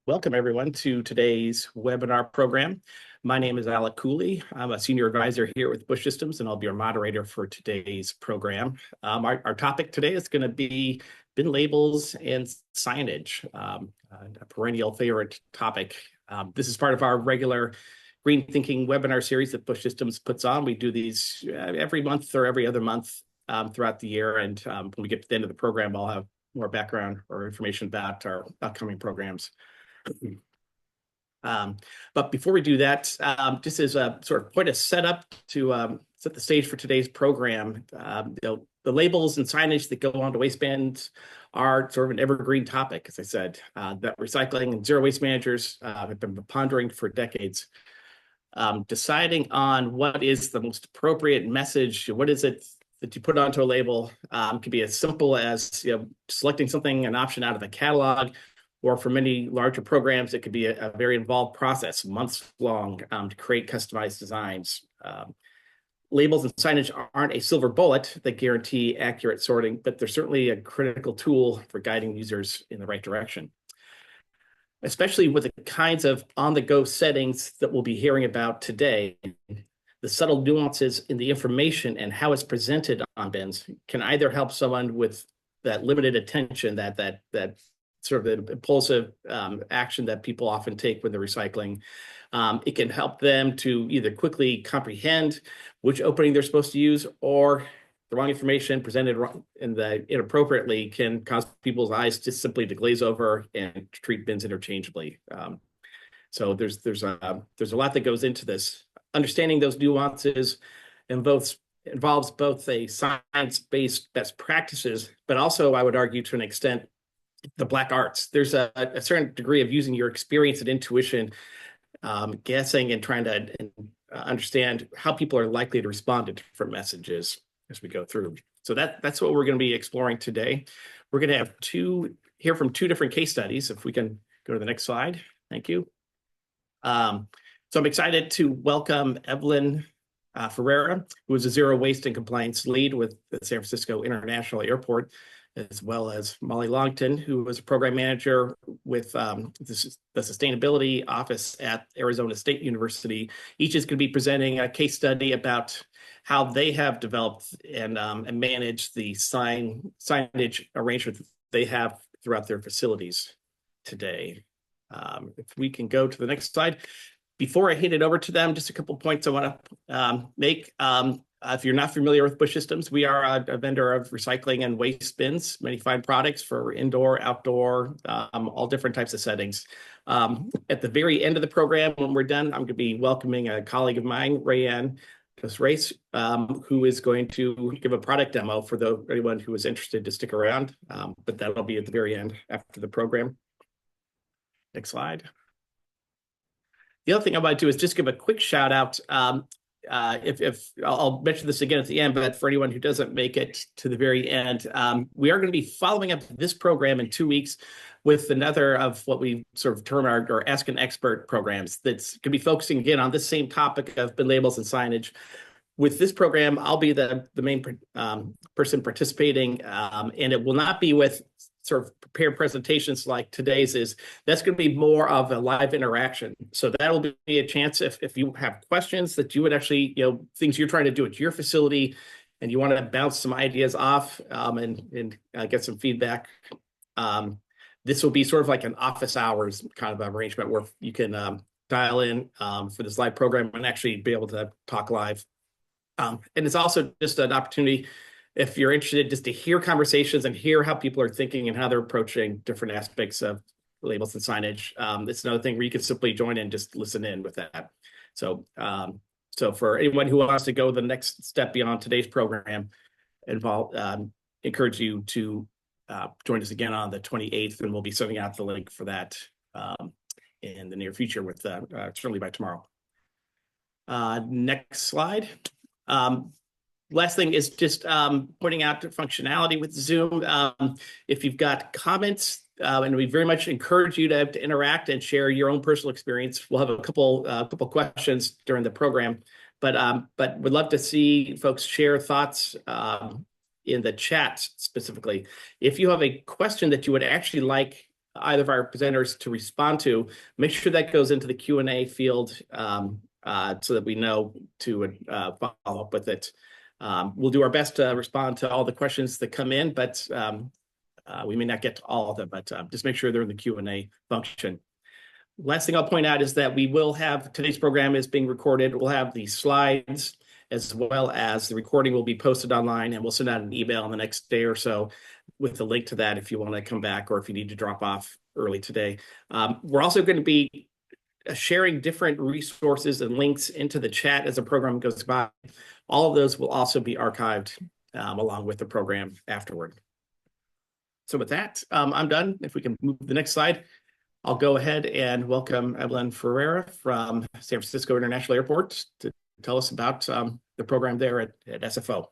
Welcome, everyone, to today's webinar program. My name is ALEC COOLEY. I'm a senior advisor here with Busch Systems, and I'll be your moderator for today's program. Our topic today is going to be bin labels and signage, a perennial favorite topic. This is part of our regular Green Thinking webinar series that Busch Systems puts on. We do these every month or every other month throughout the year, and when we get to the end of the program, I'll have more background or information about our upcoming programs. But before we do that, just as a sort of point of setup to set the stage for today's program, the labels and signage that go onto waistbands are sort of an evergreen topic, as I said, that recycling and zero waste managers have been pondering for decades. Deciding on what is the most appropriate message, what is it that you put onto a label, can be as simple as selecting something, an option out of a catalog, or for many larger programs, it could be a very involved process, months long, to create customized designs. Labels and signage aren't a silver bullet that guarantee accurate sorting, but they're certainly a critical tool for guiding users in the right direction, especially with the kinds of on-the-go settings that we'll be hearing about today. The subtle nuances in the information and how it's presented on bins can either help someone with that limited attention, that sort of the impulsive action that people often take when they're recycling. It can help them to either quickly comprehend which opening they're supposed to use, or the wrong information presented inappropriately can cause people's eyes just simply to glaze over and treat bins interchangeably. So there's a lot that goes into this. Understanding those nuances involves both a science-based best practices, but also, I would argue, to an extent, the black arts. There's a certain degree of using your experience and intuition, guessing and trying to understand how people are likely to respond to different messages as we go through. So that's what we're going to be exploring today. We're going to hear from two different case studies. If we can go to the next slide. Thank you. So I'm excited to welcome Evelyn Ferreira, who is a zero waste and compliance lead with the San Francisco International Airport, as well as Molly Longton, who was a program manager with the Sustainability Office at Arizona State University. Each is going to be presenting a case study about how they have developed and managed the signage arrangement that they have throughout their facilities today. If we can go to the next slide. Before I hand it over to them, just a couple points I want to make. If you're not familiar with Busch Systems, we are a vendor of recycling and waste bins, many fine products for indoor, outdoor, all different types of settings. At the very end of the program, when we're done, I'm going to be welcoming a colleague of mine, Rae-Ann Dos Reis, who is going to give a product demo for anyone who is interested to stick around. But that'll be at the very end after the program. Next slide. The other thing I want to do is just give a quick shout out. If I'll mention this again at the end, but for anyone who doesn't make it to the very end, we are going to be following up this program in 2 weeks with another of what we sort of term our Ask an Expert programs that's going to be focusing again on this same topic of bin labels and signage. With this program, I'll be the main person participating, and it will not be with sort of prepared presentations like today's is. That's going to be more of a live interaction. So that'll be a chance if you have questions that you would actually, things you're trying to do at your facility and you want to bounce some ideas off and get some feedback. This will be sort of like an office hours kind of arrangement where you can dial in for this live program and actually be able to talk live. And it's also just an opportunity, if you're interested, just to hear conversations and hear how people are thinking and how they're approaching different aspects of labels and signage. It's another thing where you can simply join in, just listen in with that. So for anyone who wants to go the next step beyond today's program, encourage you to join us again on the 28th, and we'll be sending out the link for that in the near future, with certainly by tomorrow. Next slide. Last thing is just pointing out functionality with Zoom. If you've got comments, and we very much encourage you to interact and share your own personal experience. We'll have a couple questions during the program, but we'd love to see folks share thoughts in the chat specifically. If you have a question that you would actually like either of our presenters to respond to, make sure that goes into the Q&A field so that we know to follow up with it. We'll do our best to respond to all the questions that come in, but we may not get to all of them, but just make sure they're in the Q&A function. Last thing I'll point out is that we will have, today's program is being recorded. We'll have the slides as well as the recording will be posted online, and we'll send out an email in the next day or so with a link to that if you want to come back or if you need to drop off early today. We're also going to be sharing different resources and links into the chat as the program goes by. All of those will also be archived along with the program afterward. So with that, I'm done. If we can move to the next slide, I'll go ahead and welcome Evelyn Ferreira from San Francisco International Airport to tell us about the program there at SFO.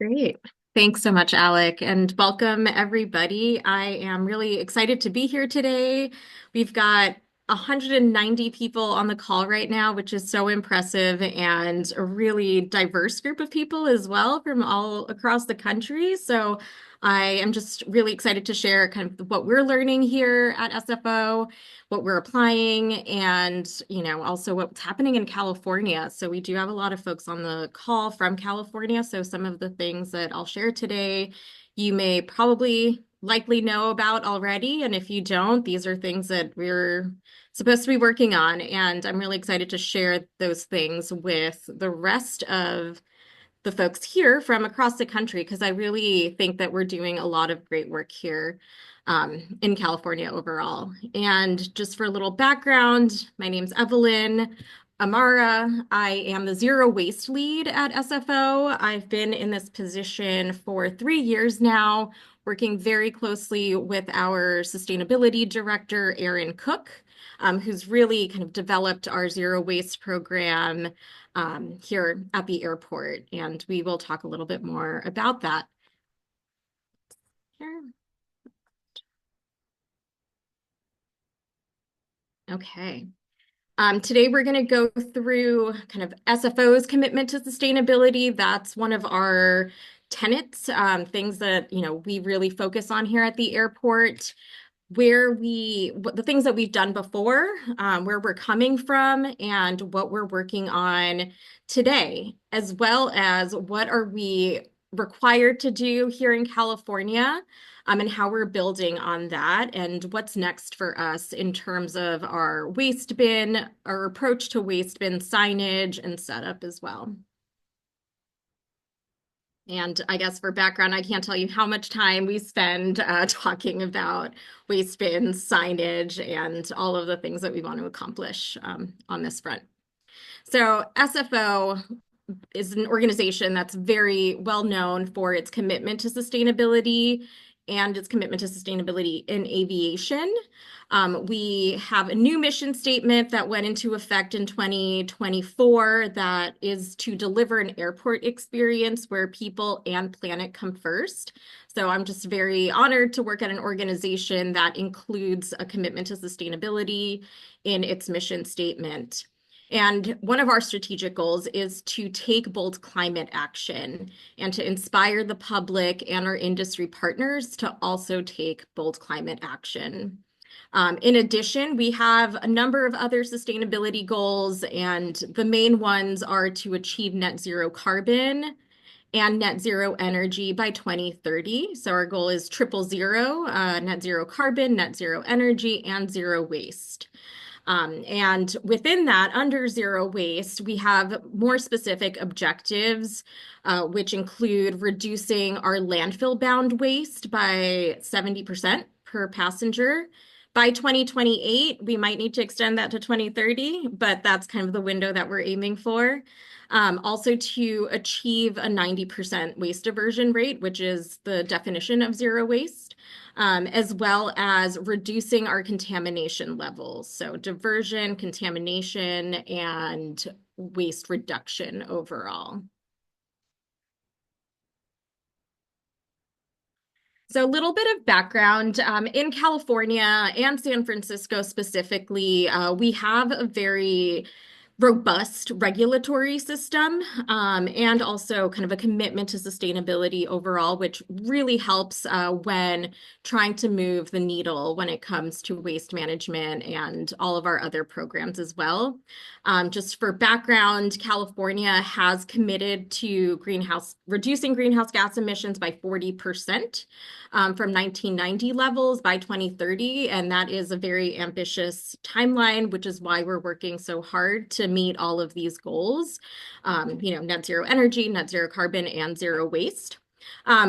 Great. Thanks so much, Alec, and welcome everybody. I am really excited to be here today. We've got 190 people on the call right now, which is so impressive, and a really diverse group of people as well from all across the country. So I am just really excited to share kind of what we're learning here at SFO, what we're applying, and also what's happening in California. So we do have a lot of folks on the call from California. So some of the things that I'll share today, you may probably likely know about already. And if you don't, these are things that we're supposed to be working on. And I'm really excited to share those things with the rest of the folks here from across the country, because I really think that we're doing a lot of great work here in California overall. And just for a little background, my name's Evelyn Amara. I am the Zero Waste Lead at SFO. I've been in this position for 3 years now, working very closely with our Sustainability Director, Erin Cook, who's really kind of developed our Zero Waste program here at the airport. And we will talk a little bit more about that. Here. Okay. Today we're going to go through kind of SFO's commitment to sustainability. That's one of our tenets, things that we really focus on here at the airport, the things that we've done before, where we're coming from, and what we're working on today, as well as what are we required to do here in California, and how we're building on that, and what's next for us in terms of our waste bin, our approach to waste bin signage and setup as well. And I guess for background, I can't tell you how much time we spend talking about waste bins, signage, and all of the things that we want to accomplish on this front. So SFO is an organization that's very well known for its commitment to sustainability and its commitment to sustainability in aviation. We have a new mission statement that went into effect in 2024 that is to deliver an airport experience where people and planet come first. So I'm just very honored to work at an organization that includes a commitment to sustainability in its mission statement. And one of our strategic goals is to take bold climate action and to inspire the public and our industry partners to also take bold climate action. In addition, we have a number of other sustainability goals, and the main ones are to achieve net zero carbon and net zero energy by 2030. So our goal is 000, net zero carbon, net zero energy, and zero waste. And within that, under zero waste, we have more specific objectives, which include reducing our landfill-bound waste by 70% per passenger. By 2028, we might need to extend that to 2030, but that's kind of the window that we're aiming for. Also to achieve a 90% waste diversion rate, which is the definition of zero waste. As well as reducing our contamination levels. So diversion, contamination, and waste reduction overall. So a little bit of background, in California and San Francisco specifically, we have a very robust regulatory system, and also kind of a commitment to sustainability overall, which really helps when trying to move the needle when it comes to waste management and all of our other programs as well. Just for background, California has committed to reducing greenhouse gas emissions by 40%. From 1990 levels by 2030, and that is a very ambitious timeline, which is why we're working so hard to meet all of these goals. Net zero energy, net zero carbon, and zero waste.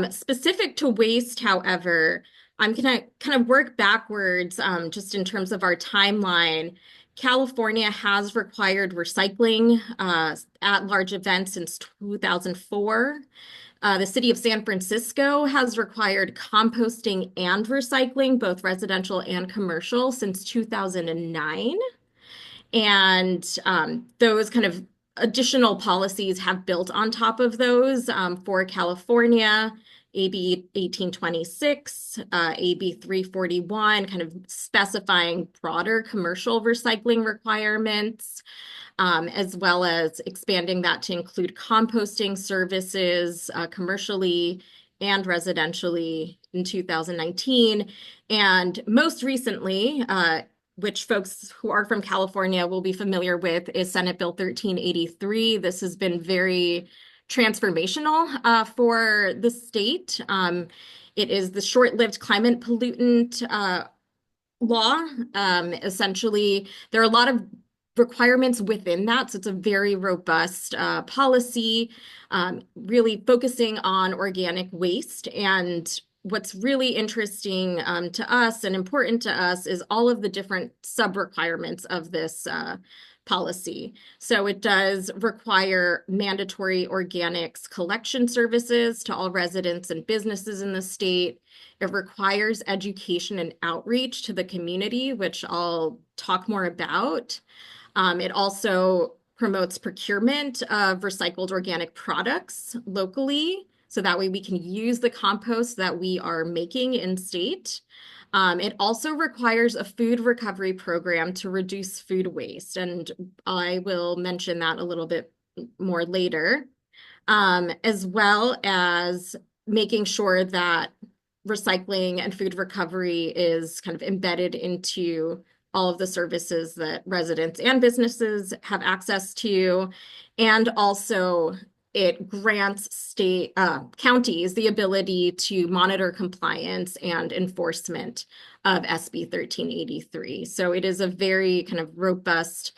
Specific to waste, however, I'm going to kind of work backwards just in terms of our timeline. California has required recycling at large events since 2004. The city of San Francisco has required composting and recycling, both residential and commercial, since 2009. And those kind of additional policies have built on top of those for California. AB 1826, AB 341, kind of specifying broader commercial recycling requirements, as well as expanding that to include composting services commercially and residentially in 2019. And most recently, which folks who are from California will be familiar with, is Senate Bill 1383. This has been very transformational for the state. It is the short-lived climate pollutant law. Essentially, there are a lot of requirements within that, so it's a very robust policy, really focusing on organic waste. And what's really interesting to us and important to us is all of the different sub-requirements of this policy. So it does require mandatory organics collection services to all residents and businesses in the state. It requires education and outreach to the community, which I'll talk more about. It also promotes procurement of recycled organic products locally, so that way we can use the compost that we are making in state. It also requires a food recovery program to reduce food waste, and I will mention that a little bit more later, as well as making sure that recycling and food recovery is kind of embedded into all of the services that residents and businesses have access to. And also it grants counties the ability to monitor compliance and enforcement of SB 1383. So it is a very kind of robust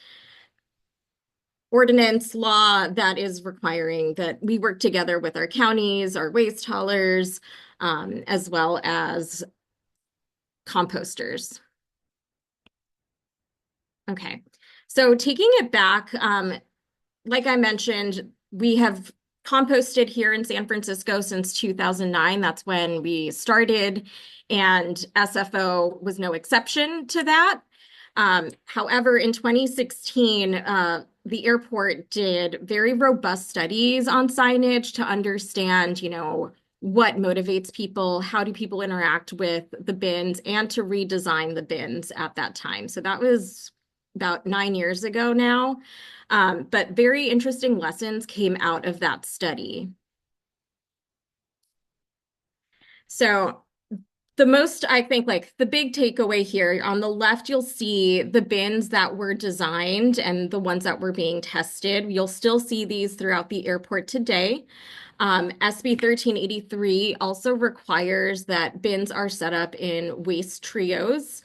ordinance law that is requiring that we work together with our counties, our waste haulers, as well as composters. Okay, so taking it back, like I mentioned, we have composted here in San Francisco since 2009. That's when we started, and SFO was no exception to that. However, in 2016, the airport did very robust studies on signage to understand, what motivates people, how do people interact with the bins, and to redesign the bins at that time. So that was about 9 years ago now. But very interesting lessons came out of that study. So the most, I think, like the big takeaway here on the left, you'll see the bins that were designed and the ones that were being tested. You'll still see these throughout the airport today. SB 1383 also requires that bins are set up in waste trios,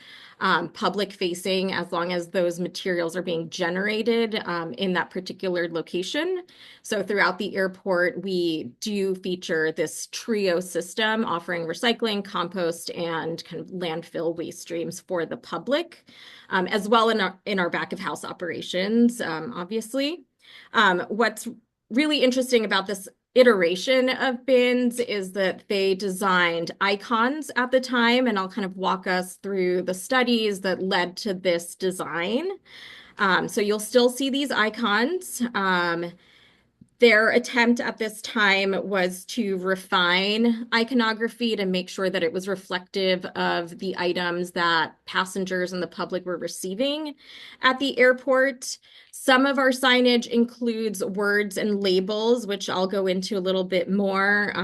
public facing, as long as those materials are being generated in that particular location. So throughout the airport, we do feature this trio system offering recycling, compost, and kind of landfill waste streams for the public, as well in our back of house operations, obviously. What's really interesting about this iteration of bins is that they designed icons at the time, and I'll kind of walk us through the studies that led to this design. So you'll still see these icons. Their attempt at this time was to refine iconography to make sure that it was reflective of the items that passengers and the public were receiving at the airport. Some of our signage includes words and labels, which I'll go into a little bit more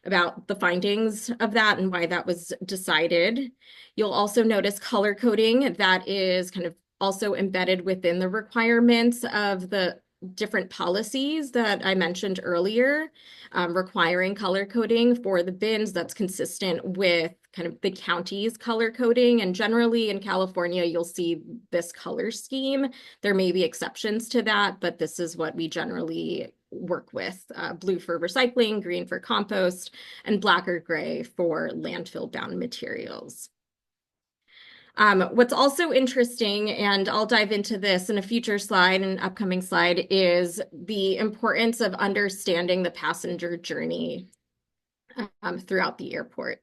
about the findings of that and why that was decided. You'll also notice color coding that is kind of also embedded within the requirements of the different policies that I mentioned earlier, requiring color coding for the bins that's consistent with kind of the county's color coding. And generally in California, you'll see this color scheme. There may be exceptions to that, but this is what we generally work with. Blue for recycling, green for compost, and black or gray for landfill-bound materials. What's also interesting, and I'll dive into this in a future slide, an upcoming slide, is the importance of understanding the passenger journey throughout the airport.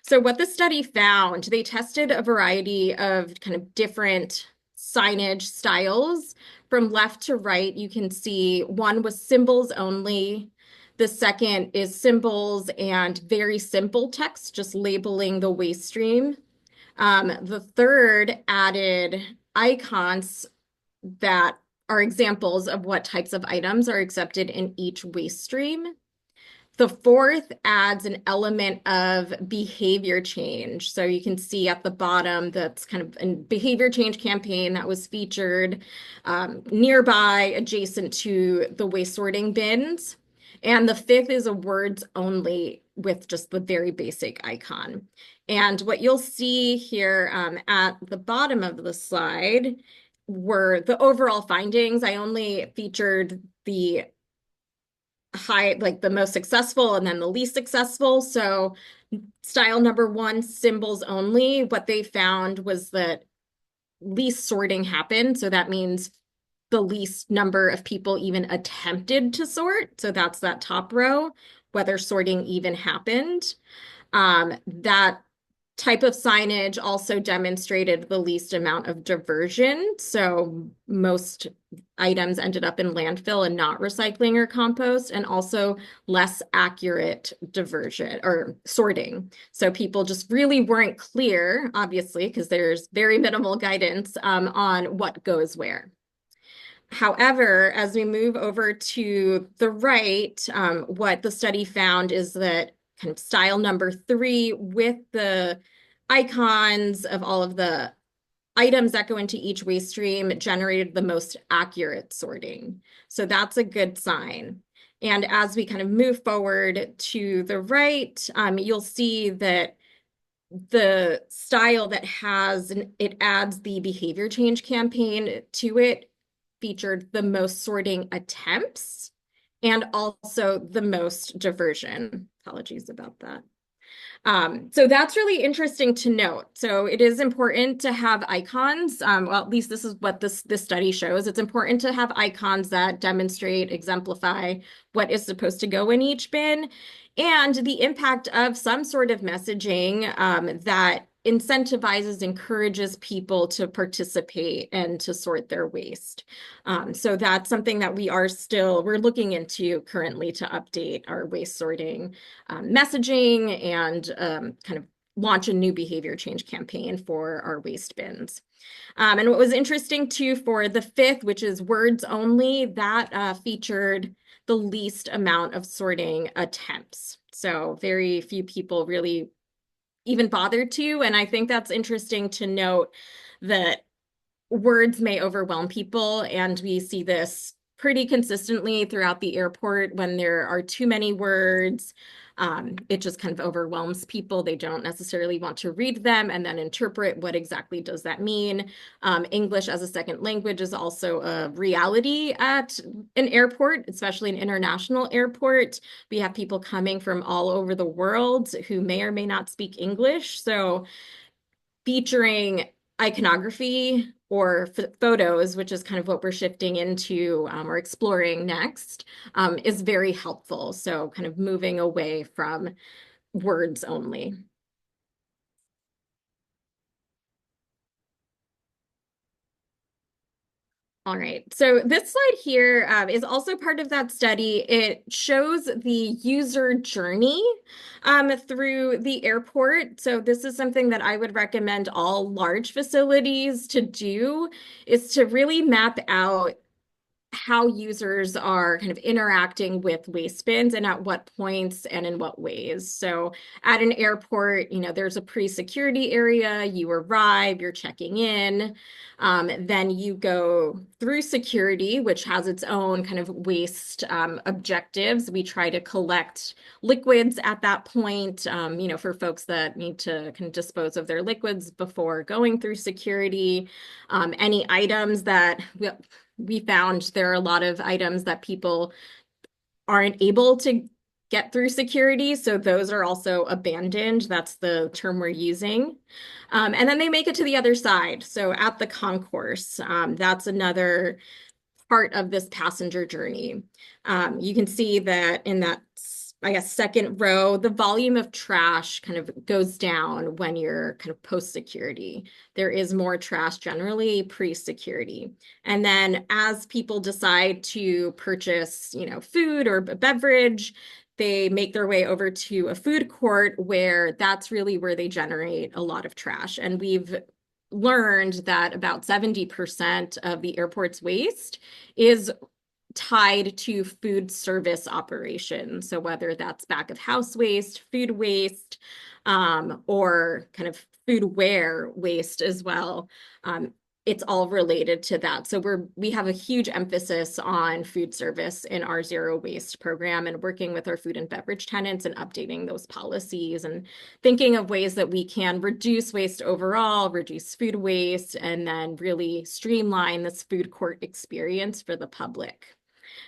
So what the study found, they tested a variety of kind of different signage styles. From left to right, you can see one was symbols only. The second is symbols and very simple text, just labeling the waste stream. The third added icons that are examples of what types of items are accepted in each waste stream. The fourth adds an element of behavior change. So you can see at the bottom that's kind of a behavior change campaign that was featured nearby, adjacent to the waste sorting bins. And the fifth is a words only with just the very basic icon. And what you'll see here at the bottom of the slide were the overall findings. I only featured the high, like the most successful and then the least successful. So style number one, symbols only, what they found was that least sorting happened. So that means the least number of people even attempted to sort. So that's that top row, whether sorting even happened. That type of signage also demonstrated the least amount of diversion. So most items ended up in landfill and not recycling or compost, and also less accurate diversion or sorting. So people just really weren't clear, obviously, because there's very minimal guidance on what goes where. However, as we move over to the right, what the study found is that kind of style number three with the icons of all of the items that go into each waste stream generated the most accurate sorting. So that's a good sign. And as we kind of move forward to the right, you'll see that the style that it adds the behavior change campaign to it featured the most sorting attempts and also the most diversion. Apologies about that. So that's really interesting to note. So it is important to have icons. Well, at least this is what this study shows. It's important to have icons that demonstrate, exemplify what is supposed to go in each bin, and the impact of some sort of messaging that incentivizes, encourages people to participate and to sort their waste. So that's something that we're looking into currently to update our waste sorting messaging and kind of launch a new behavior change campaign for our waste bins. And what was interesting too for the fifth, which is words only, that featured the least amount of sorting attempts. So very few people really even bothered to. And I think that's interesting to note that words may overwhelm people. And we see this pretty consistently throughout the airport when there are too many words. It just kind of overwhelms people. They don't necessarily want to read them and then interpret what exactly does that mean. English as a second language is also a reality at an airport, especially an international airport. We have people coming from all over the world who may or may not speak English. So featuring iconography or photos, which is kind of what we're shifting into or exploring next, is very helpful. So kind of moving away from words only. All right. So this slide here is also part of that study. It shows the user journey through the airport. So this is something that I would recommend all large facilities to do, is to really map out how users are kind of interacting with waste bins and at what points and in what ways. So at an airport, there's a pre-security area, you arrive, you're checking in, then you go through security, which has its own kind of waste objectives. We try to collect liquids at that point, for folks that need to kind of dispose of their liquids before going through security. Any items that we found there are a lot of items that people aren't able to get through security. So those are also abandoned. That's the term we're using. And then they make it to the other side. So at the concourse, that's another part of this passenger journey. You can see that in that, I guess, second row, the volume of trash kind of goes down when you're kind of post-security. There is more trash generally pre-security. And then as people decide to purchase, food or a beverage, they make their way over to a food court where that's really where they generate a lot of trash. And we've learned that about 70% of the airport's waste is tied to food service operations. So whether that's back of house waste, food waste, or kind of foodware waste as well, it's all related to that. So we have a huge emphasis on food service in our zero waste program, and working with our food and beverage tenants and updating those policies and thinking of ways that we can reduce waste overall, reduce food waste, and then really streamline this food court experience for the public.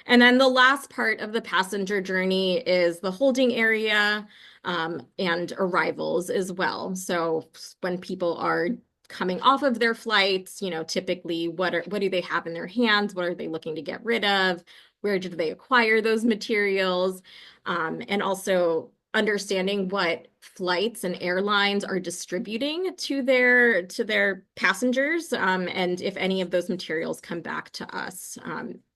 And then the last part of the passenger journey is the holding area and arrivals as well. So when people are coming off of their flights, typically what do they have in their hands? What are they looking to get rid of? Where did they acquire those materials? And also understanding what flights and airlines are distributing to their passengers, and if any of those materials come back to us,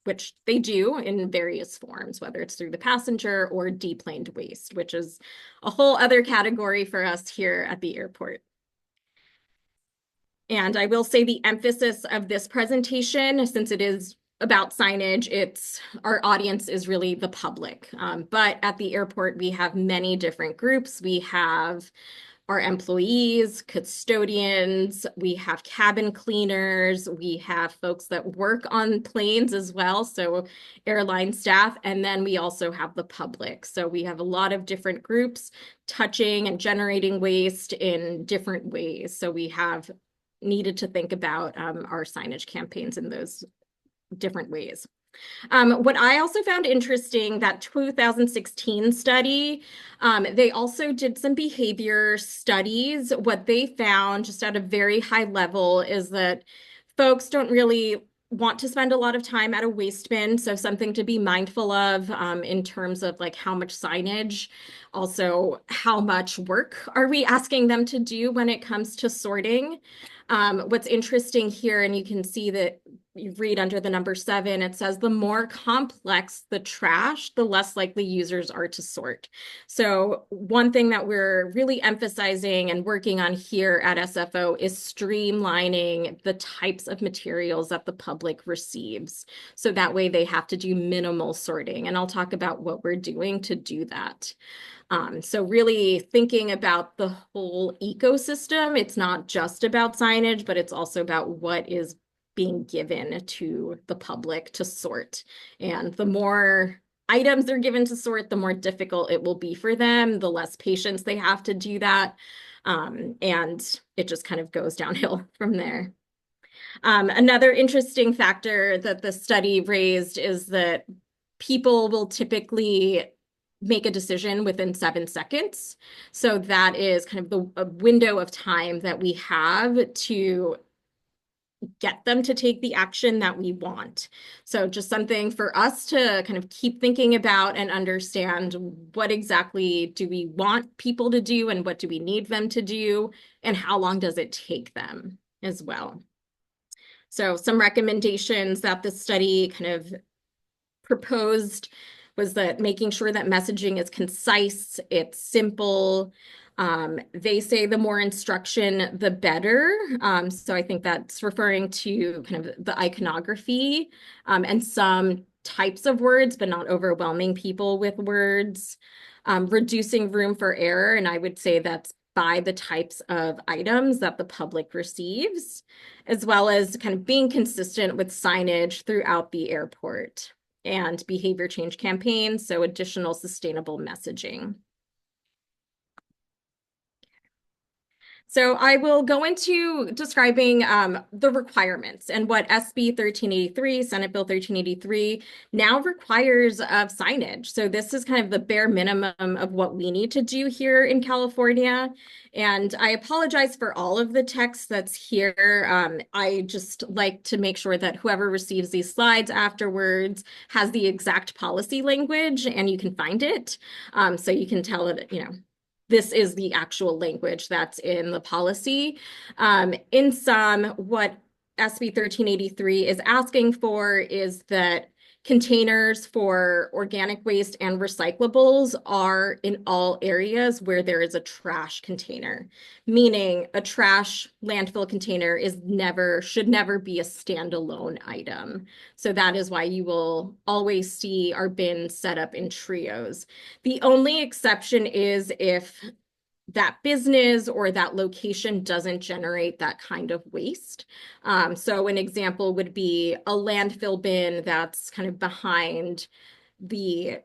which they do in various forms, whether it's through the passenger or deplaned waste, which is a whole other category for us here at the airport. And I will say the emphasis of this presentation, since it is about signage, our audience is really the public. But at the airport, we have many different groups. We have our employees, custodians, we have cabin cleaners, we have folks that work on planes as well, so airline staff, and then we also have the public. So we have a lot of different groups touching and generating waste in different ways. So we have needed to think about our signage campaigns in those different ways. What I also found interesting, that 2016 study, they also did some behavior studies. What they found, just at a very high level, is that folks don't really want to spend a lot of time at a waste bin. So something to be mindful of in terms of like how much signage, also how much work are we asking them to do when it comes to sorting. What's interesting here, and you can see that you read under the number 7, it says the more complex the trash, the less likely users are to sort. So one thing that we're really emphasizing and working on here at SFO is streamlining the types of materials that the public receives. So that way they have to do minimal sorting. And I'll talk about what we're doing to do that. So really thinking about the whole ecosystem. It's not just about signage, but it's also about what is being given to the public to sort. And the more items they're given to sort, the more difficult it will be for them, the less patience they have to do that. And it just kind of goes downhill from there. Another interesting factor that the study raised is that people will typically make a decision within 7 seconds. So that is kind of the window of time that we have to get them to take the action that we want. So just something for us to kind of keep thinking about and understand, what exactly do we want people to do and what do we need them to do, and how long does it take them as well. So some recommendations that the study kind of proposed was that making sure that messaging is concise, it's simple. They say the more instruction, the better. So I think that's referring to kind of the iconography and some types of words, but not overwhelming people with words. Reducing room for error, and I would say that's by the types of items that the public receives, as well as kind of being consistent with signage throughout the airport and behavior change campaigns, so additional sustainable messaging. So I will go into describing the requirements and what SB 1383, Senate Bill 1383, now requires of signage. So this is kind of the bare minimum of what we need to do here in California. And I apologize for all of the text that's here. I just like to make sure that whoever receives these slides afterwards has the exact policy language and you can find it. So you can tell it, this is the actual language that's in the policy. In sum, what SB 1383 is asking for is that containers for organic waste and recyclables are in all areas where there is a trash container, meaning a trash landfill container should never be a standalone item. So that is why you will always see our bins set up in trios. The only exception is if that business or that location doesn't generate that kind of waste. So an example would be a landfill bin that's kind of behind the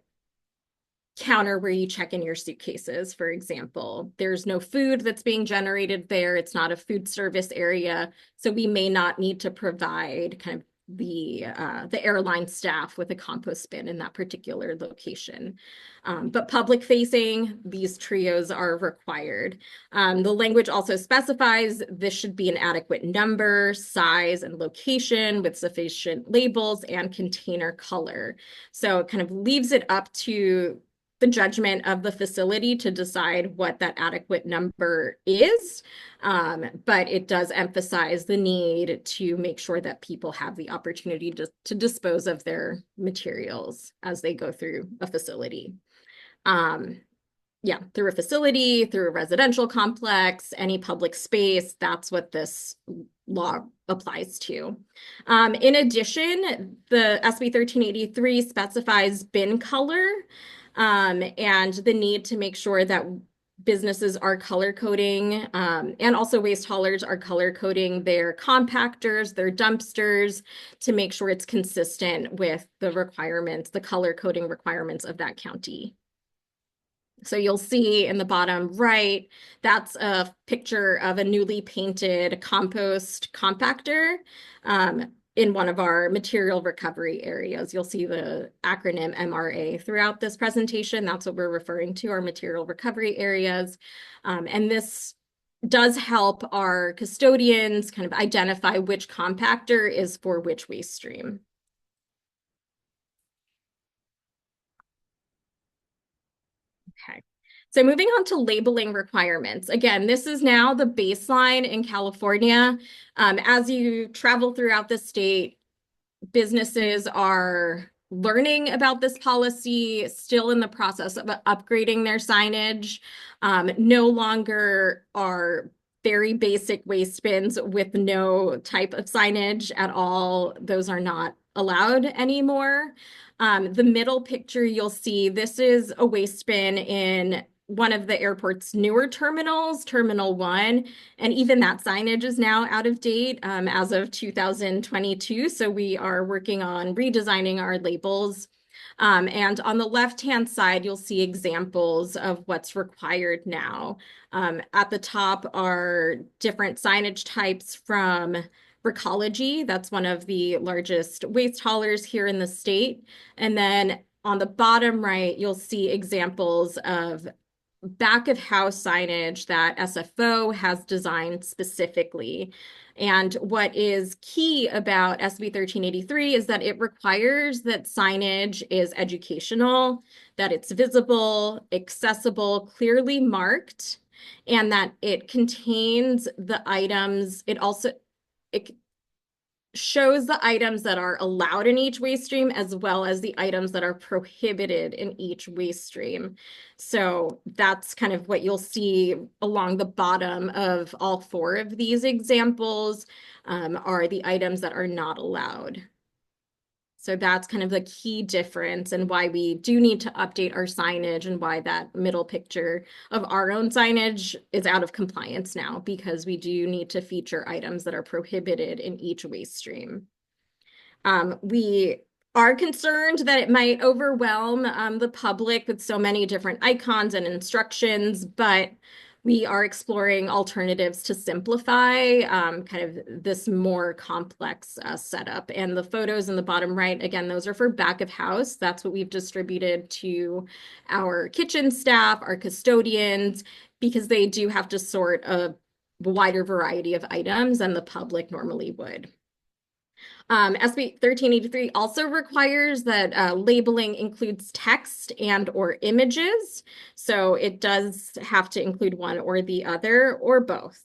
counter where you check in your suitcases, for example. There's no food that's being generated there. It's not a food service area. So we may not need to provide kind of the airline staff with a compost bin in that particular location. But public facing, these trios are required. The language also specifies this should be an adequate number, size, and location with sufficient labels and container color. So it kind of leaves it up to the judgment of the facility to decide what that adequate number is. But it does emphasize the need to make sure that people have the opportunity to dispose of their materials as they go through a facility. Through a facility, through a residential complex, any public space, that's what this law applies to. In addition, the SB 1383 specifies bin color and the need to make sure that businesses are color coding and also waste haulers are color coding their compactors, their dumpsters to make sure it's consistent with the requirements, the color coding requirements of that county. So you'll see in the bottom right, that's a picture of a newly painted compost compactor in one of our material recovery areas. You'll see the acronym MRA throughout this presentation. That's what we're referring to, our material recovery areas. And this does help our custodians kind of identify which compactor is for which waste stream. Okay. So moving on to labeling requirements. Again, this is now the baseline in California. As you travel throughout the state, businesses are learning about this policy, still in the process of upgrading their signage. No longer are very basic waste bins with no type of signage at all. Those are not allowed anymore. The middle picture you'll see, this is a waste bin in one of the airport's newer terminals, Terminal 1, and even that signage is now out of date as of 2022. So we are working on redesigning our labels. And on the left-hand side, you'll see examples of what's required now. At the top are different signage types from Recology. That's one of the largest waste haulers here in the state. And then on the bottom right, you'll see examples of back of house signage that SFO has designed specifically. And what is key about SB 1383 is that it requires that signage is educational, that it's visible, accessible, clearly marked, and that it contains the items. shows the items that are allowed in each waste stream as well as the items that are prohibited in each waste stream. So that's kind of what you'll see along the bottom of all 4 of these examples, are the items that are not allowed. So that's kind of the key difference and why we do need to update our signage, and why that middle picture of our own signage is out of compliance now, because we do need to feature items that are prohibited in each waste stream. We are concerned that it might overwhelm the public with so many different icons and instructions, but we are exploring alternatives to simplify kind of this more complex setup. And the photos in the bottom right, again, those are for back of house. That's what we've distributed to our kitchen staff, our custodians, because they do have to sort a wider variety of items than the public normally would. SB 1383 also requires that labeling includes text and or images. So it does have to include one or the other or both.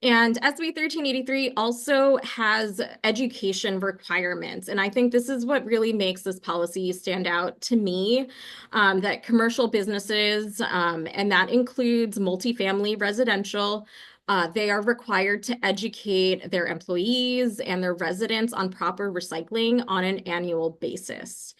And SB 1383 also has education requirements. And I think this is what really makes this policy stand out to me, that commercial businesses, and that includes multifamily residential, they are required to educate their employees and their residents on proper recycling on an annual basis.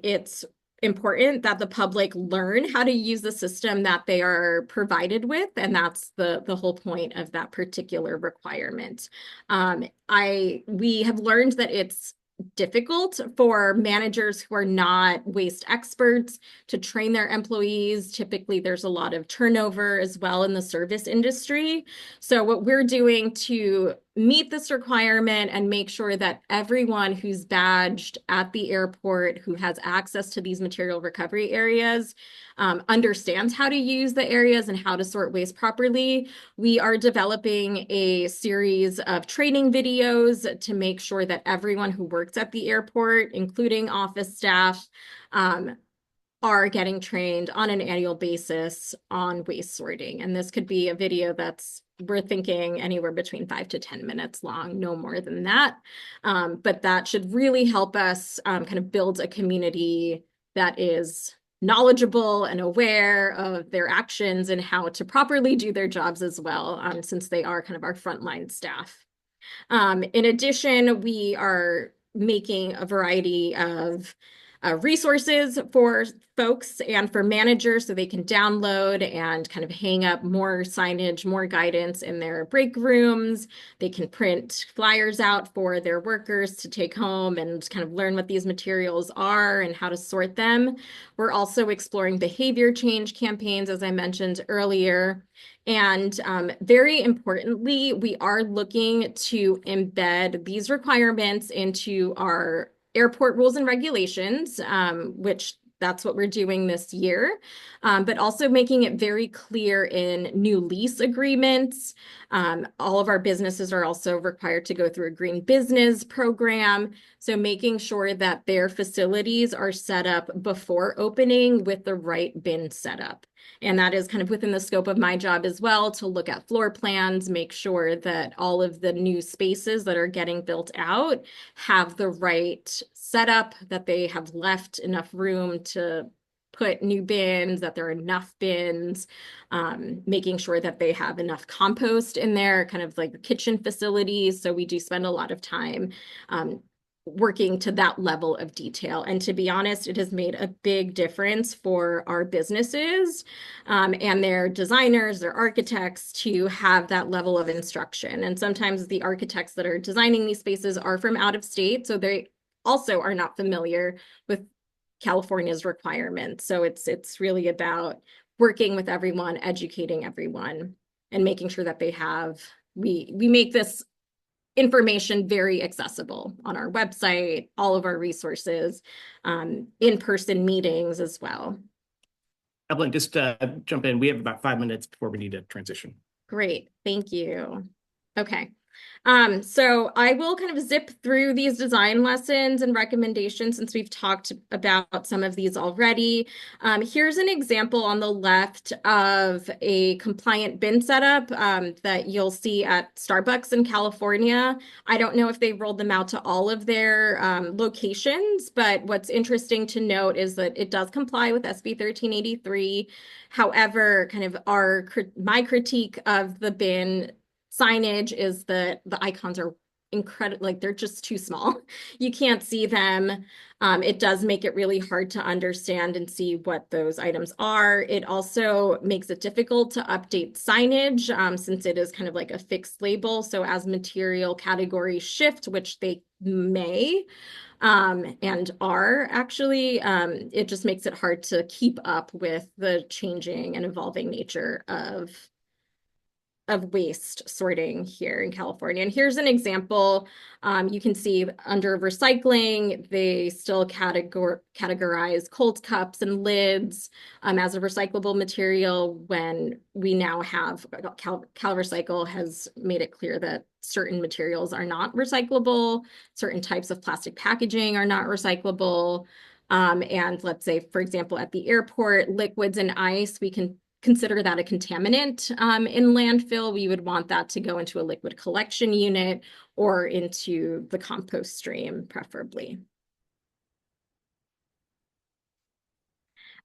It's important that the public learn how to use the system that they are provided with, and that's the whole point of that particular requirement. We have learned that it's difficult for managers who are not waste experts to train their employees. Typically, there's a lot of turnover as well in the service industry. So what we're doing to meet this requirement and make sure that everyone who's badged at the airport who has access to these material recovery areas understands how to use the areas and how to sort waste properly. We are developing a series of training videos to make sure that everyone who works at the airport, including office staff, are getting trained on an annual basis on waste sorting. And this could be a video we're thinking anywhere between 5 to 10 minutes long, no more than that. But that should really help us kind of build a community that is knowledgeable and aware of their actions and how to properly do their jobs as well, since they are kind of our frontline staff. In addition, we are making a variety of resources for folks and for managers so they can download and kind of hang up more signage, more guidance in their break rooms. They can print flyers out for their workers to take home and kind of learn what these materials are and how to sort them. We're also exploring behavior change campaigns, as I mentioned earlier. And very importantly, we are looking to embed these requirements into our airport rules and regulations, which that's what we're doing this year, but also making it very clear in new lease agreements. All of our businesses are also required to go through a green business program. So making sure that their facilities are set up before opening with the right bin setup. And that is kind of within the scope of my job as well, to look at floor plans, make sure that all of the new spaces that are getting built out have the right setup, that they have left enough room to put new bins, that there are enough bins, making sure that they have enough compost in there, kind of like the kitchen facilities. So we do spend a lot of time working to that level of detail. And to be honest, it has made a big difference for our businesses and their designers, their architects, to have that level of instruction. And sometimes the architects that are designing these spaces are from out of state, so they also are not familiar with California's requirements. So it's really about working with everyone, educating everyone, and making sure that they have, we make this information very accessible on our website, all of our resources, in-person meetings as well. Evelyn, just jump in. We have about 5 minutes before we need to transition. Great, thank you. Okay, So I will kind of zip through these design lessons and recommendations since we've talked about some of these already. Here's an example on the left of a compliant bin setup that you'll see at Starbucks in California. I don't know if they've rolled them out to all of their locations, but what's interesting to note is that it does comply with SB 1383. However, kind of my critique of the bin signage is that the icons are incredible, like they're just too small. You can't see them. It does make it really hard to understand and see what those items are. It also makes it difficult to update signage since it is kind of like a fixed label. So as material categories shift, which they may and are actually, it just makes it hard to keep up with the changing and evolving nature of waste sorting here in California. And here's an example. You can see under recycling, they still categorize cold cups and lids as a recyclable material when we now have Cal Recycle has made it clear that certain materials are not recyclable, certain types of plastic packaging are not recyclable. And let's say, for example, at the airport, liquids and ice, we can consider that a contaminant in landfill. We would want that to go into a liquid collection unit or into the compost stream, preferably.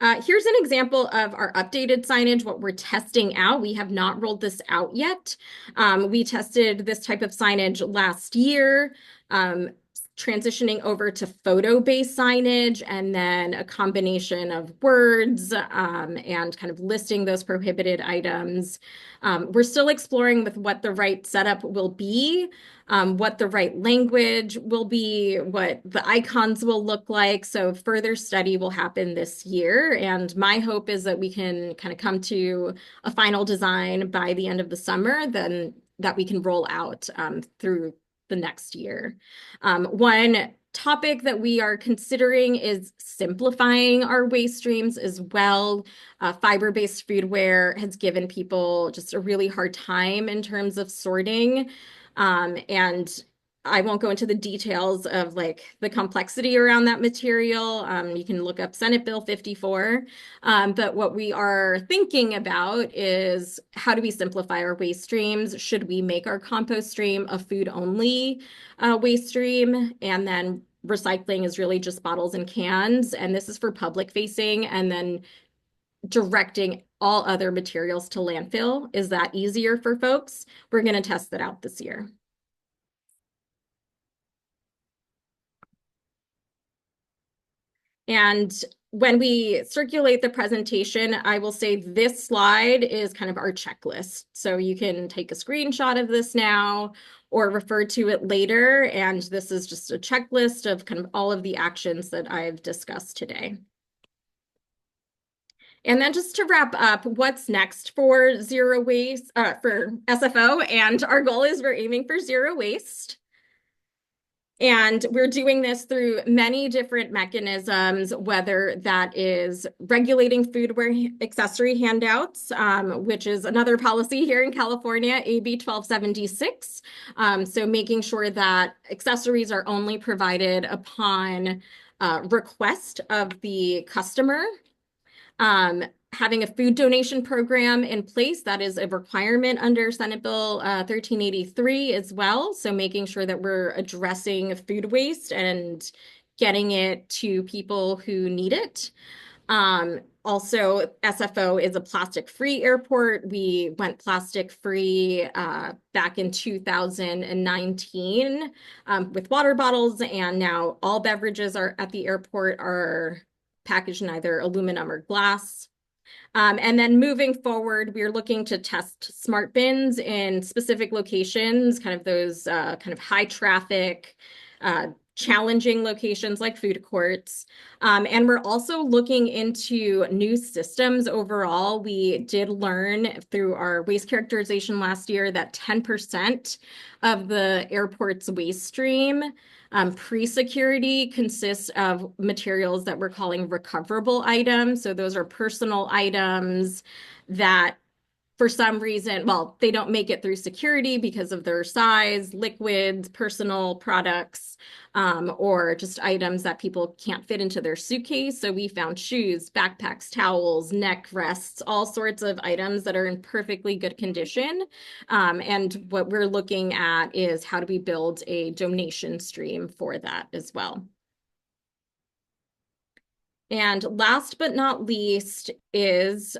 Here's an example of our updated signage, what we're testing out. We have not rolled this out yet. We tested this type of signage last year. Transitioning over to photo-based signage and then a combination of words and kind of listing those prohibited items. We're still exploring with what the right setup will be, what the right language will be, what the icons will look like. So further study will happen this year. And my hope is that we can kind of come to a final design by the end of the summer, then that we can roll out through the next year. One topic that we are considering is simplifying our waste streams as well. Fiber-based foodware has given people just a really hard time in terms of sorting. And I won't go into the details of like the complexity around that material. You can look up Senate Bill 54. But what we are thinking about is how do we simplify our waste streams? Should we make our compost stream a food-only waste stream? And then recycling is really just bottles and cans. And this is for public facing. And then directing all other materials to landfill. Is that easier for folks? We're going to test that out this year. And when we circulate the presentation, I will say this slide is kind of our checklist. So you can take a screenshot of this now or refer to it later. And this is just a checklist of kind of all of the actions that I've discussed today. And then just to wrap up, what's next for zero waste, for SFO? And our goal is we're aiming for zero waste. And we're doing this through many different mechanisms, whether that is regulating foodware accessory handouts, which is another policy here in California, AB 1276. So making sure that accessories are only provided upon request of the customer. Having a food donation program in place, that is a requirement under Senate Bill 1383 as well. So making sure that we're addressing food waste and getting it to people who need it. Also, SFO is a plastic-free airport. We went plastic-free back in 2019 with water bottles, and now all beverages at the airport are packaged in either aluminum or glass. And then moving forward, we're looking to test smart bins in specific locations, kind of those kind of high traffic, challenging locations like food courts. And we're also looking into new systems overall. We did learn through our waste characterization last year that 10% of the airport's waste stream pre-security consists of materials that we're calling recoverable items. So those are personal items that for some reason, well, they don't make it through security because of their size, liquids, personal products, or just items that people can't fit into their suitcase. So we found shoes, backpacks, towels, neck rests, all sorts of items that are in perfectly good condition. And what we're looking at is how do we build a donation stream for that as well. And last but not least is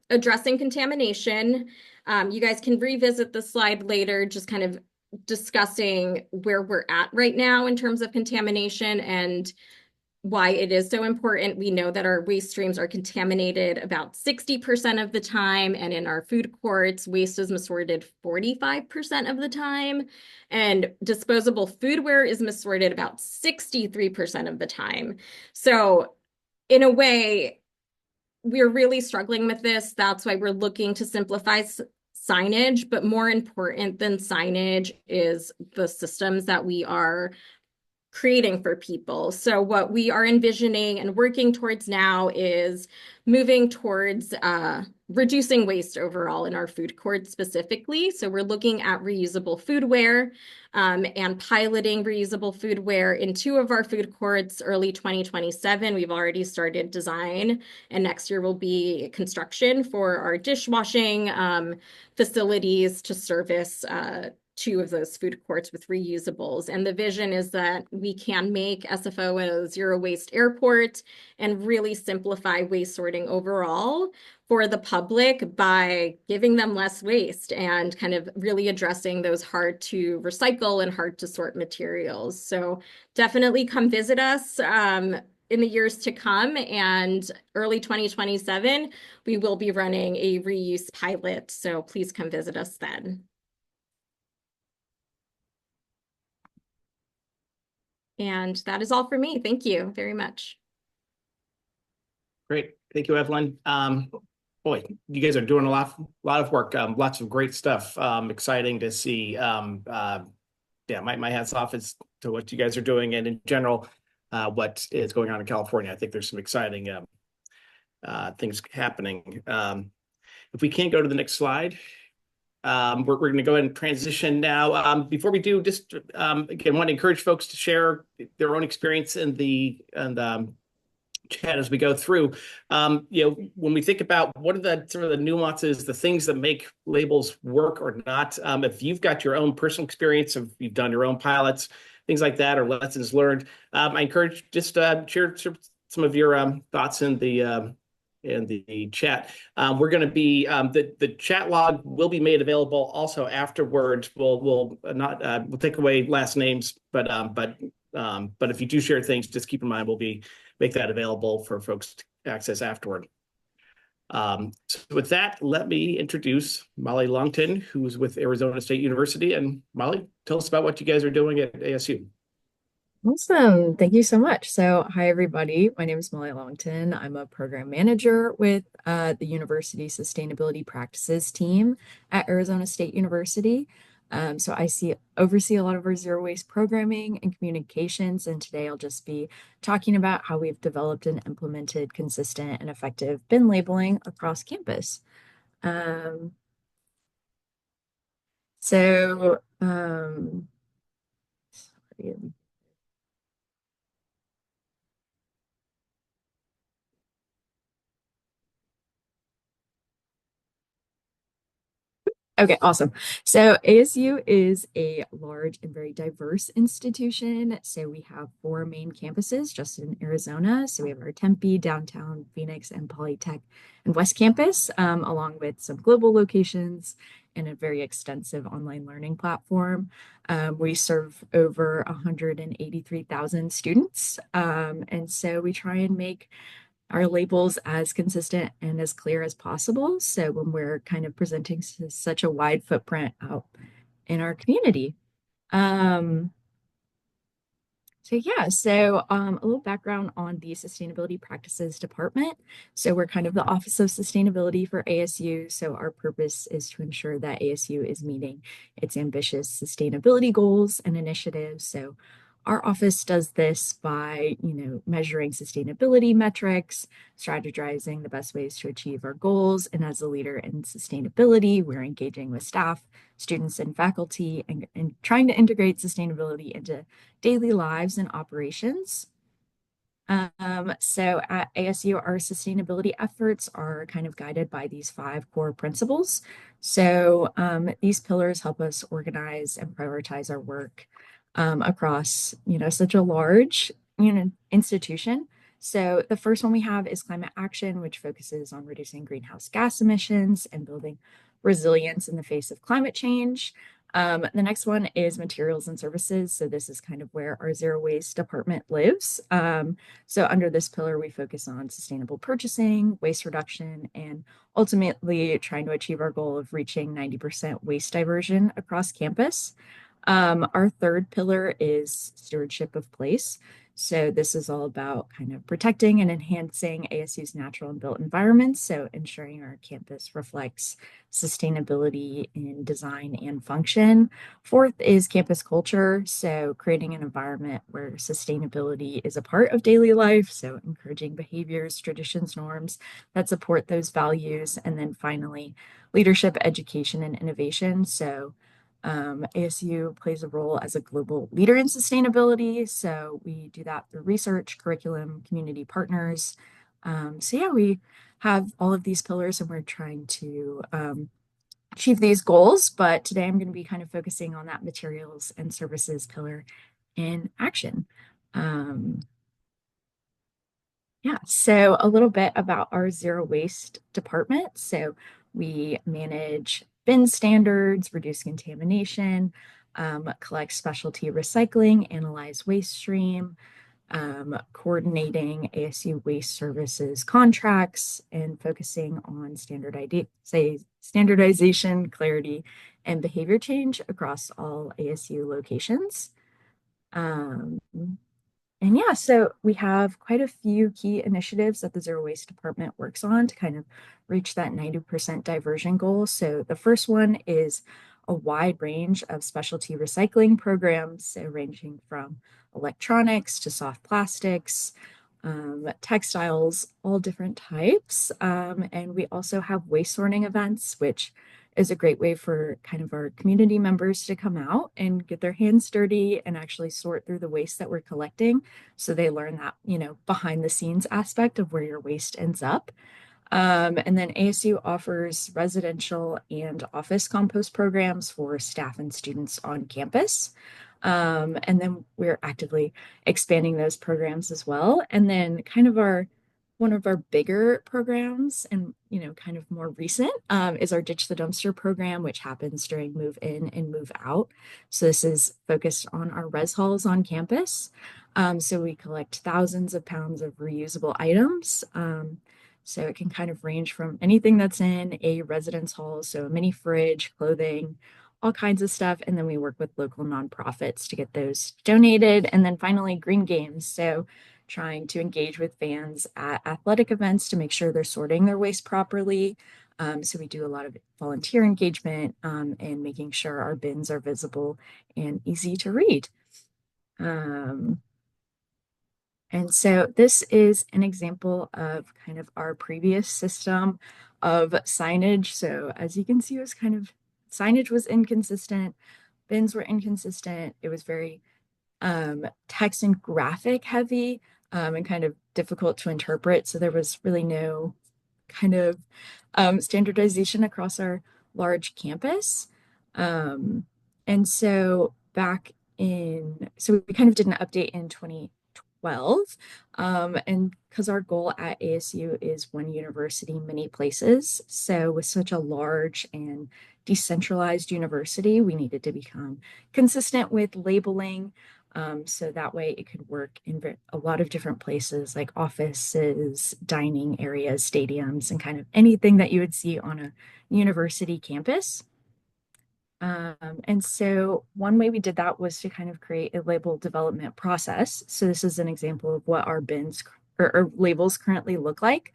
addressing contamination. You guys can revisit the slide later, just kind of discussing where we're at right now in terms of contamination and why it is so important. We know that our waste streams are contaminated about 60% of the time, and in our food courts, waste is missorted 45% of the time, and disposable foodware is missorted about 63% of the time. So in a way, we're really struggling with this. That's why we're looking to simplify signage, but more important than signage is the systems that we are creating for people. So what we are envisioning and working towards now is moving towards reducing waste overall in our food courts specifically. So we're looking at reusable foodware and piloting reusable foodware in 2 of our food courts early 2027. We've already started design, and next year will be construction for our dishwashing facilities to service 2 of those food courts with reusables. And the vision is that we can make SFO a zero waste airport and really simplify waste sorting overall for the public by giving them less waste and kind of really addressing those hard to recycle and hard to sort materials. So definitely come visit us in the years to come, and early 2027, we will be running a reuse pilot. So please come visit us then. And that is all for me. Thank you very much. Great. Thank you, Evelyn. Boy, you guys are doing a lot of work. Lots of great stuff. Exciting to see. Yeah, my hats off is to what you guys are doing, and in general, what is going on in California. I think there's some exciting things happening. If we can't go to the next slide. We're going to go ahead and transition now. Before we do, just again, want to encourage folks to share their own experience in the chat as we go through. You know, when we think about what are the sort of the nuances, the things that make labels work or not. If you've got your own personal experience, if you've done your own pilots, things like that, or lessons learned, I encourage just share some of your thoughts in the chat. We're going to be the chat log will be made available also afterwards. We'll take away last names, but if you do share things, just keep in mind we'll make that available for folks to access afterward. So with that, let me introduce Molly Longton, who's with Arizona State University. And Molly, tell us about what you guys are doing at ASU. Awesome. Thank you so much. So, hi, everybody. My name is Molly Longton. I'm a program manager with the University Sustainability Practices team at Arizona State University. So I oversee a lot of our zero waste programming and communications. And today I'll just be talking about how we've developed and implemented consistent and effective bin labeling across campus. Okay, awesome. So ASU is a large and very diverse institution. So we have 4 main campuses just in Arizona. So we have our Tempe, downtown Phoenix, and Polytech and West Campus, along with some global locations and a very extensive online learning platform. We serve over 183,000 students. And so we try and make our labels as consistent and as clear as possible. So when we're kind of presenting such a wide footprint out in our community. So a little background on the Sustainability Practices Department. So we're kind of the Office of Sustainability for ASU. So our purpose is to ensure that ASU is meeting its ambitious sustainability goals and initiatives. So our office does this by, measuring sustainability metrics, strategizing the best ways to achieve our goals. And as a leader in sustainability, we're engaging with staff, students, and faculty and trying to integrate sustainability into daily lives and operations. So at ASU, our sustainability efforts are kind of guided by these 5 core principles. So these pillars help us organize and prioritize our work across, such a large, institution. So the first one we have is climate action, which focuses on reducing greenhouse gas emissions and building resilience in the face of climate change. The next one is materials and services. So this is kind of where our zero waste department lives. So under this pillar, we focus on sustainable purchasing, waste reduction, and ultimately trying to achieve our goal of reaching 90% waste diversion across campus. Our third pillar is stewardship of place. So this is all about kind of protecting and enhancing ASU's natural and built environments. So ensuring our campus reflects sustainability in design and function. Fourth is campus culture. So creating an environment where sustainability is a part of daily life. So encouraging behaviors, traditions, norms that support those values. And then finally, leadership, education, and innovation. So ASU plays a role as a global leader in sustainability. So we do that through research, curriculum, community partners. So yeah, we have all of these pillars and we're trying to achieve these goals. But today I'm going to be kind of focusing on that materials and services pillar in action. So a little bit about our zero waste department. So we manage bin standards, reduce contamination, collect specialty recycling, analyze waste stream, coordinating ASU waste services contracts, and focusing on standardization, clarity, and behavior change across all ASU locations. So we have quite a few key initiatives that the Zero Waste Department works on to kind of reach that 90% diversion goal. So the first one is a wide range of specialty recycling programs, so ranging from electronics to soft plastics, textiles, all different types. And we also have waste sorting events, which is a great way for kind of our community members to come out and get their hands dirty and actually sort through the waste that we're collecting. So they learn that, behind the scenes aspect of where your waste ends up. And then ASU offers residential and office compost programs for staff and students on campus. And then we're actively expanding those programs as well. And then kind of one of our bigger programs and, kind of more recent is our Ditch the Dumpster program, which happens during move in and move out. So this is focused on our res halls on campus. So we collect thousands of pounds of reusable items. So it can kind of range from anything that's in a residence hall, so a mini fridge, clothing, all kinds of stuff. And then we work with local nonprofits to get those donated. And then finally, green games. So trying to engage with fans at athletic events to make sure they're sorting their waste properly. So we do a lot of volunteer engagement and making sure our bins are visible and easy to read. And so this is an example of kind of our previous system of signage. So as you can see, it was signage was inconsistent, bins were inconsistent. It was very text and graphic heavy and kind of difficult to interpret. So there was really no kind of standardization across our large campus. And so so we kind of did an update in 2012. And because our goal at ASU is one university, many places. So with such a large and decentralized university, we needed to become consistent with labeling. So that way it could work in a lot of different places like offices, dining areas, stadiums, and kind of anything that you would see on a university campus. And so one way we did that was to kind of create a label development process. So this is an example of what our bins or labels currently look like.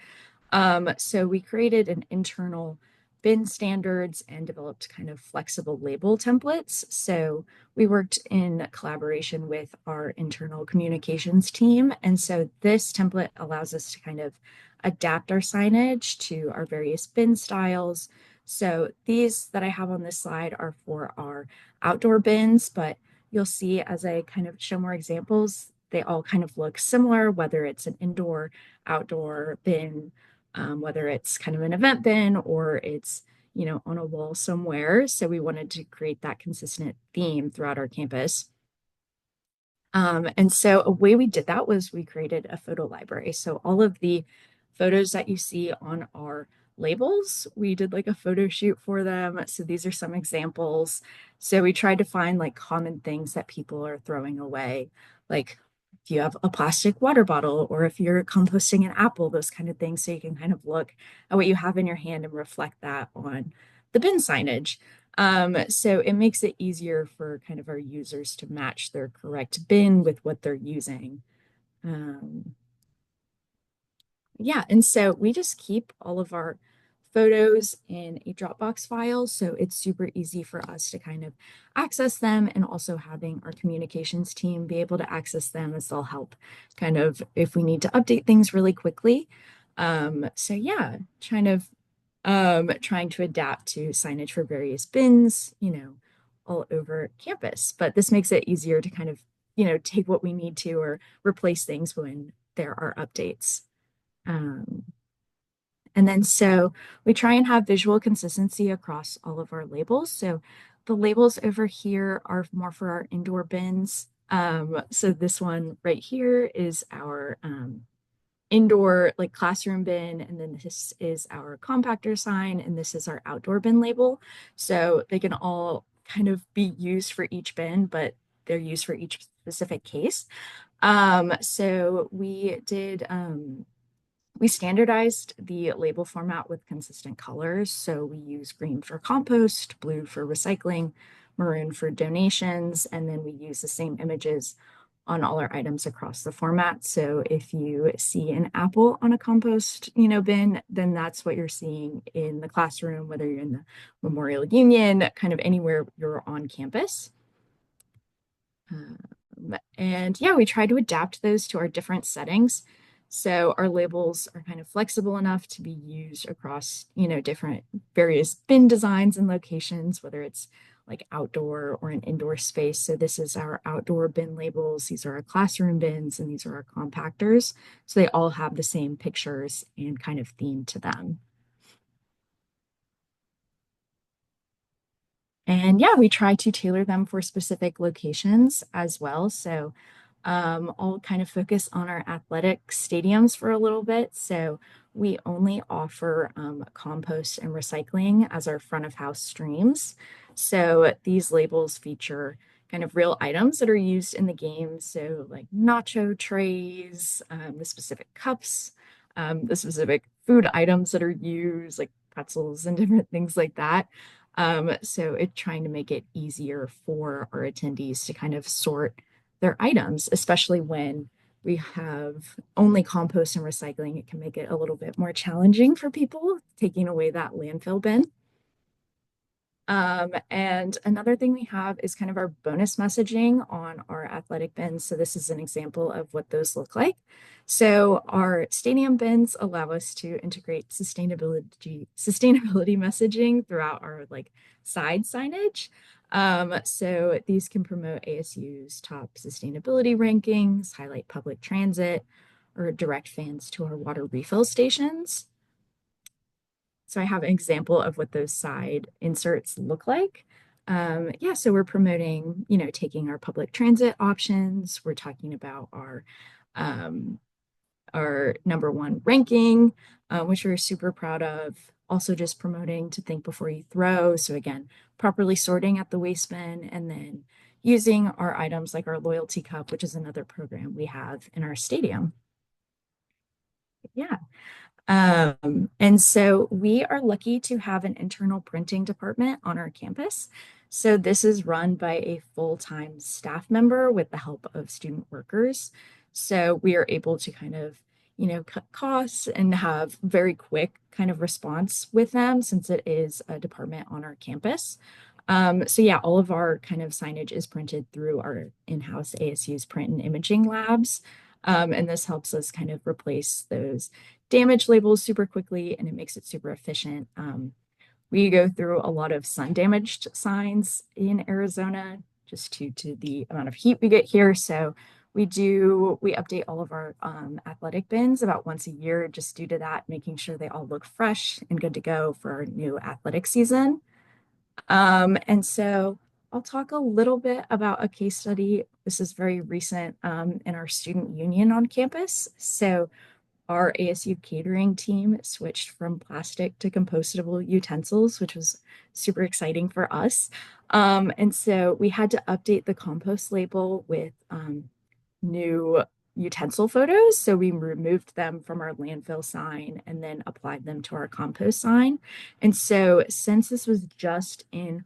So we created an internal bin standards and developed kind of flexible label templates. So we worked in collaboration with our internal communications team. And so this template allows us to kind of adapt our signage to our various bin styles. So these that I have on this slide are for our outdoor bins, but you'll see as I kind of show more examples, they all kind of look similar, whether it's an indoor, outdoor bin, whether it's kind of an event bin or it's, on a wall somewhere. So we wanted to create that consistent theme throughout our campus. And so a way we did that was we created a photo library. So all of the photos that you see on our labels, we did like a photo shoot for them. So these are some examples. So we tried to find like common things that people are throwing away, like if you have a plastic water bottle or if you're composting an apple, those kind of things. So you can kind of look at what you have in your hand and reflect that on the bin signage. So it makes it easier for kind of our users to match their correct bin with what they're using. Yeah, and so we just keep all of our photos in a Dropbox file, so it's super easy for us to kind of access them, and also having our communications team be able to access them as they'll help kind of if we need to update things really quickly. So yeah, trying to adapt to signage for various bins, all over campus. But this makes it easier to kind of, take what we need to or replace things when there are updates. And then so we try and have visual consistency across all of our labels. So the labels over here are more for our indoor bins. So this one right here is our indoor like classroom bin, and then this is our compactor sign, and this is our outdoor bin label. So they can all kind of be used for each bin, but they're used for each specific case. So we standardized the label format with consistent colors. So we use green for compost, blue for recycling, maroon for donations, and then we use the same images on all our items across the format. So if you see an apple on a compost, bin, then that's what you're seeing in the classroom, whether you're in the Memorial Union, kind of anywhere you're on campus. And yeah, we try to adapt those to our different settings. So our labels are kind of flexible enough to be used across, different various bin designs and locations, whether it's like outdoor or an indoor space. So this is our outdoor bin labels. These are our classroom bins, and these are our compactors. So they all have the same pictures and kind of theme to them. And yeah, we try to tailor them for specific locations as well. So I'll kind of focus on our athletic stadiums for a little bit. So we only offer compost and recycling as our front of house streams. So these labels feature kind of real items that are used in the game. So like nacho trays, the specific cups, the specific food items that are used, like pretzels and different things like that. So it's trying to make it easier for our attendees to kind of sort their items, especially when we have only compost and recycling. It can make it a little bit more challenging for people taking away that landfill bin. And another thing we have is kind of our bonus messaging on our athletic bins. So this is an example of what those look like. So our stadium bins allow us to integrate sustainability messaging throughout our like side signage. So these can promote ASU's top sustainability rankings, highlight public transit, or direct fans to our water refill stations. So I have an example of what those side inserts look like. Yeah, so we're promoting, taking our public transit options. We're talking about our number one ranking, which we're super proud of. Also just promoting to think before you throw. So again, properly sorting at the waste bin, and then using our items like our loyalty cup, which is another program we have in our stadium. Yeah. And so we are lucky to have an internal printing department on our campus. So this is run by a full-time staff member with the help of student workers. So we are able to kind of, cut costs and have very quick kind of response with them since it is a department on our campus. So yeah, all of our kind of signage is printed through our in-house ASU's print and imaging labs. And this helps us kind of replace those damaged labels super quickly, and it makes it super efficient. We go through a lot of sun damaged signs in Arizona just due to the amount of heat we get here. So we update all of our athletic bins about once a year just due to that, making sure they all look fresh and good to go for our new athletic season. And so I'll talk a little bit about a case study. This is very recent in our student union on campus. So our ASU catering team switched from plastic to compostable utensils, which was super exciting for us. And so we had to update the compost label with new utensil photos. So we removed them from our landfill sign and then applied them to our compost sign. And so since this was just in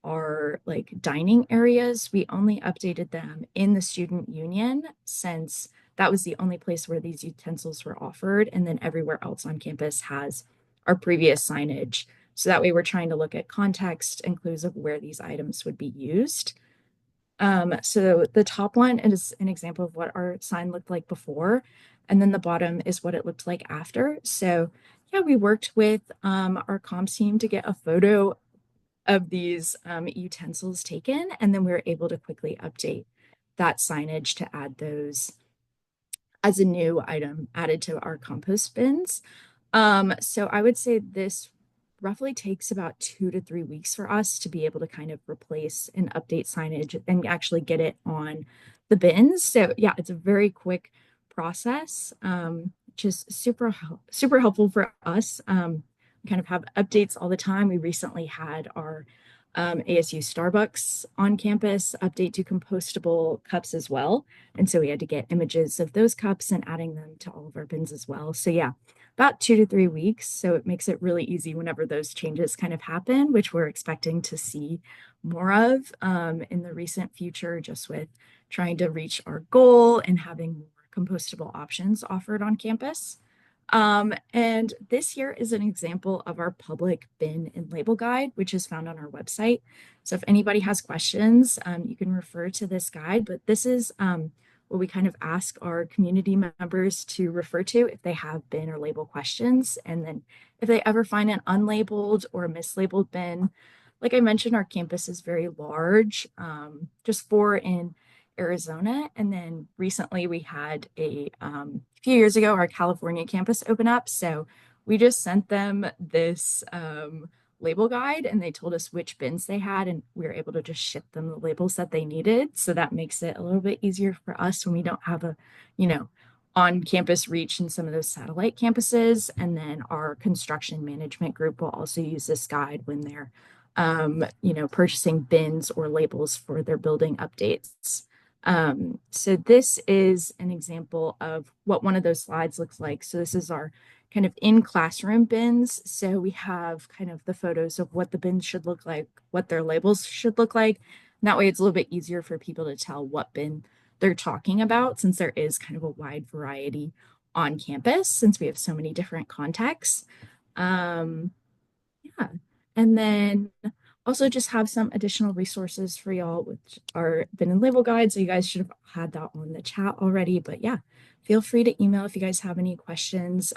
our like dining areas, we only updated them in the student union since that was the only place where these utensils were offered. And then everywhere else on campus has our previous signage. So that way we're trying to look at context and clues of where these items would be used. So the top one is an example of what our sign looked like before, and then the bottom is what it looked like after. So yeah, we worked with our comms team to get a photo of these utensils taken, and then we were able to quickly update that signage to add those as a new item added to our compost bins. So I would say this roughly takes about 2 to 3 weeks for us to be able to kind of replace and update signage and actually get it on the bins. So yeah, it's a very quick process, just super helpful for us. We kind of have updates all the time. We recently had our ASU Starbucks on campus update to compostable cups as well. And so we had to get images of those cups and adding them to all of our bins as well. So yeah, about 2 to 3 weeks. So it makes it really easy whenever those changes kind of happen, which we're expecting to see more of in the recent future, just with trying to reach our goal and having more compostable options offered on campus. And this here is an example of our public bin and label guide, which is found on our website. So if anybody has questions, you can refer to this guide, but this is what we kind of ask our community members to refer to if they have bin or label questions. And then if they ever find an unlabeled or mislabeled bin, like I mentioned, our campus is very large, just 4 in Arizona. And then recently we had a few years ago, our California campus open up. So we just sent them this label guide and they told us which bins they had, and we were able to just ship them the labels that they needed. So that makes it a little bit easier for us when we don't have a, on campus reach in some of those satellite campuses. And then our construction management group will also use this guide when they're purchasing bins or labels for their building updates. So this is an example of what one of those slides looks like. So this is our kind of in classroom bins. So we have kind of the photos of what the bins should look like, what their labels should look like. And that way it's a little bit easier for people to tell what bin they're talking about, since there is kind of a wide variety on campus, since we have so many different contexts. Yeah. And then also just have some additional resources for y'all, which are bin and label guides. So you guys should have had that on the chat already, but yeah, feel free to email if you guys have any questions.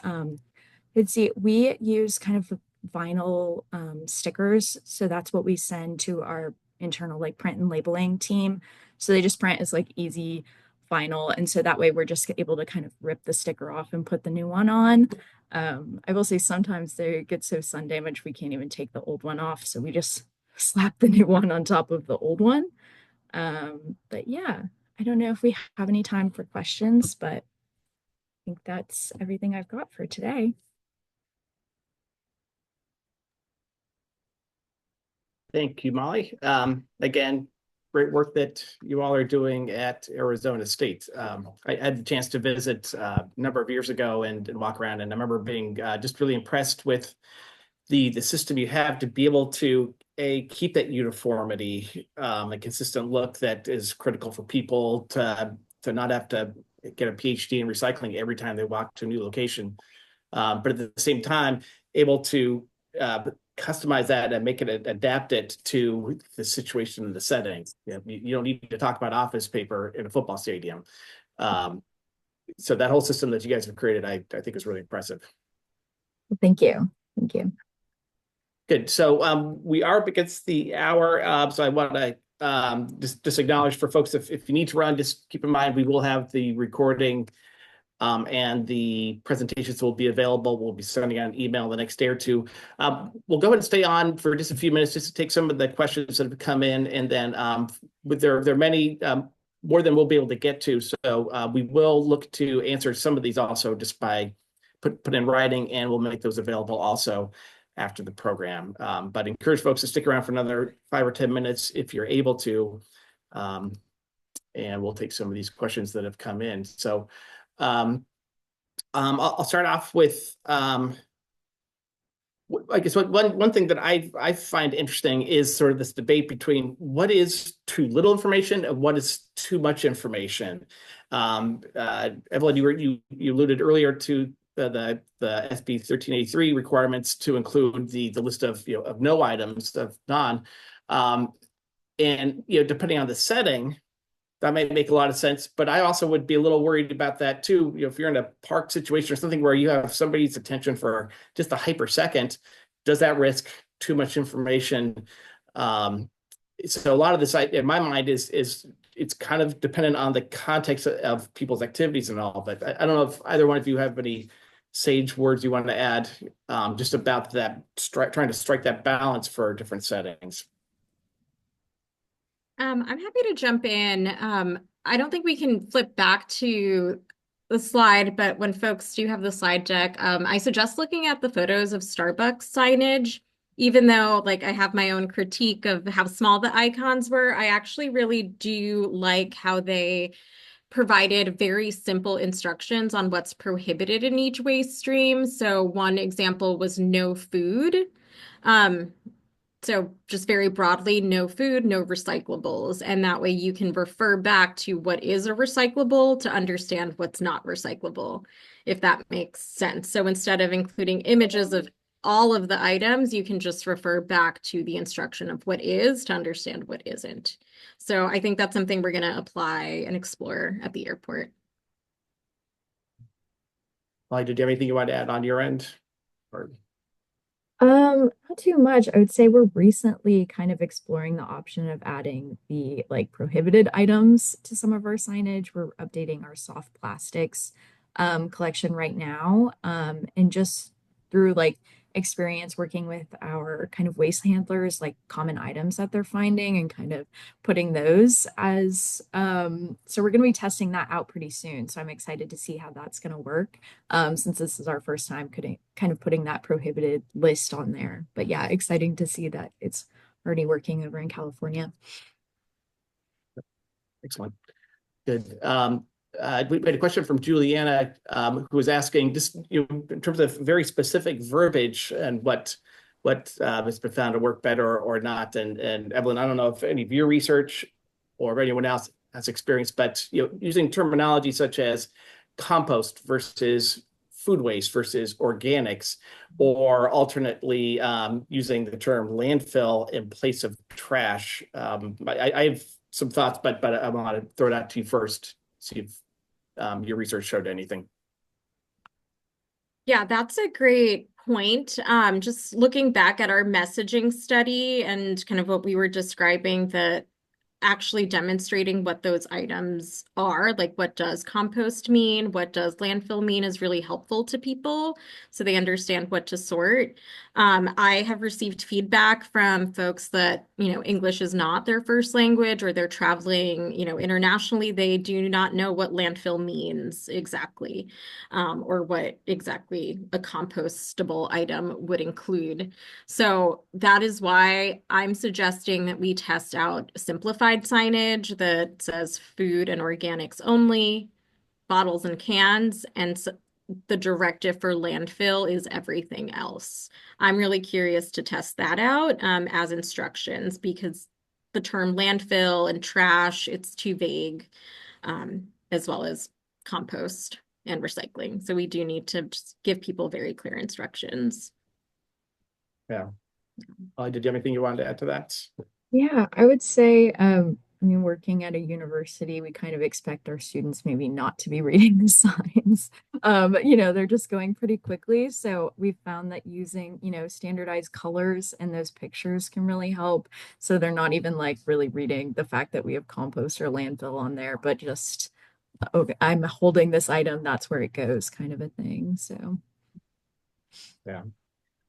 Let's see, we use kind of vinyl stickers. So that's what we send to our internal like print and labeling team. So they just print as like easy vinyl. And so that way we're just able to kind of rip the sticker off and put the new one on. I will say sometimes they get so sun damaged we can't even take the old one off. So we just slap the new one on top of the old one. But yeah, I don't know if we have any time for questions, but I think that's everything I've got for today. Thank you, Molly. Again, great work that you all are doing at Arizona State. I had the chance to visit a number of years ago and walk around, and I remember being just really impressed with the system you have to be able to keep that uniformity, a consistent look that is critical for people to not have to get a PhD in recycling every time they walk to a new location. But at the same time, able to customize that and make it adapt it to the situation and the setting. You don't need to talk about office paper in a football stadium. So that whole system that you guys have created, I think is really impressive. Thank you. Thank you. Good. So we are up against the hour. So I want to just acknowledge for folks, if you need to run, just keep in mind we will have the recording and the presentations will be available. We'll be sending out an email the next day or two. We'll go ahead and stay on for just a few minutes just to take some of the questions that have come in, and then there are many more than we'll be able to get to. So we will look to answer some of these also just by put in writing, and we'll make those available also after the program. But encourage folks to stick around for another 5 or 10 minutes if you're able to. And we'll take some of these questions that have come in. So I'll start off with I guess one thing that I find interesting is sort of this debate between what is too little information and what is too much information. Evelyn, you alluded earlier to the SB 1383 requirements to include the list of of no items, of non, and depending on the setting, that might make a lot of sense. But I also would be a little worried about that too. If you're in a park situation or something where you have somebody's attention for just a hyper-second, does that risk too much information? So a lot of this, in my mind, is it's kind of dependent on the context of people's activities and all. But I don't know if either one of you have any sage words you want to add just about that, trying to strike that balance for different settings. I'm happy to jump in. I don't think we can flip back to the slide, but when folks do have the slide deck, I suggest looking at the photos of Starbucks signage. Even though I have my own critique of how small the icons were, I actually really do like how they provided very simple instructions on what's prohibited in each waste stream. So one example was no food. So just very broadly, no food, no recyclables. And that way you can refer back to what is a recyclable to understand what's not recyclable, if that makes sense. So instead of including images of all of the items, you can just refer back to the instruction of what is to understand what isn't. So I think that's something we're going to apply and explore at the airport. Molly, did you have anything you want to add on your end? Or... Not too much. I would say we're recently kind of exploring the option of adding the prohibited items to some of our signage. We're updating our soft plastics collection right now. And just through experience working with our kind of waste handlers, common items that they're finding and kind of putting those as so we're going to be testing that out pretty soon. So I'm excited to see how that's going to work since this is our first time kind of putting that prohibited list on there. But yeah, exciting to see that it's already working over in California. Excellent. Good. We had a question from Juliana, who was asking, just in terms of very specific verbiage and what has been found to work better or not. And Evelyn, I don't know if any of your research or if anyone else has experience, but using terminology such as compost versus food waste versus organics, or alternately using the term landfill in place of trash. I have some thoughts, but I want to throw it out to you first. See if your research showed anything. Yeah, that's a great point. Just looking back at our messaging study and kind of what we were describing, that actually demonstrating what those items are, what does compost mean, what does landfill mean, is really helpful to people so they understand what to sort. I have received feedback from folks that, English is not their first language, or they're traveling, internationally. They do not know what landfill means exactly, or what exactly a compostable item would include. So that is why I'm suggesting that we test out simplified signage that says food and organics only, bottles and cans, and the directive for landfill is everything else. I'm really curious to test that out as instructions, because the term landfill and trash, it's too vague, as well as compost and recycling. So we do need to just give people very clear instructions. Yeah. Did you have anything you wanted to add to that? Yeah, I would say, I mean, working at a university, we kind of expect our students maybe not to be reading the signs. They're just going pretty quickly. So we found that using, standardized colors in those pictures can really help. So they're not even like really reading the fact that we have compost or landfill on there, but just, okay, I'm holding this item, that's where it goes, kind of a thing. So Yeah.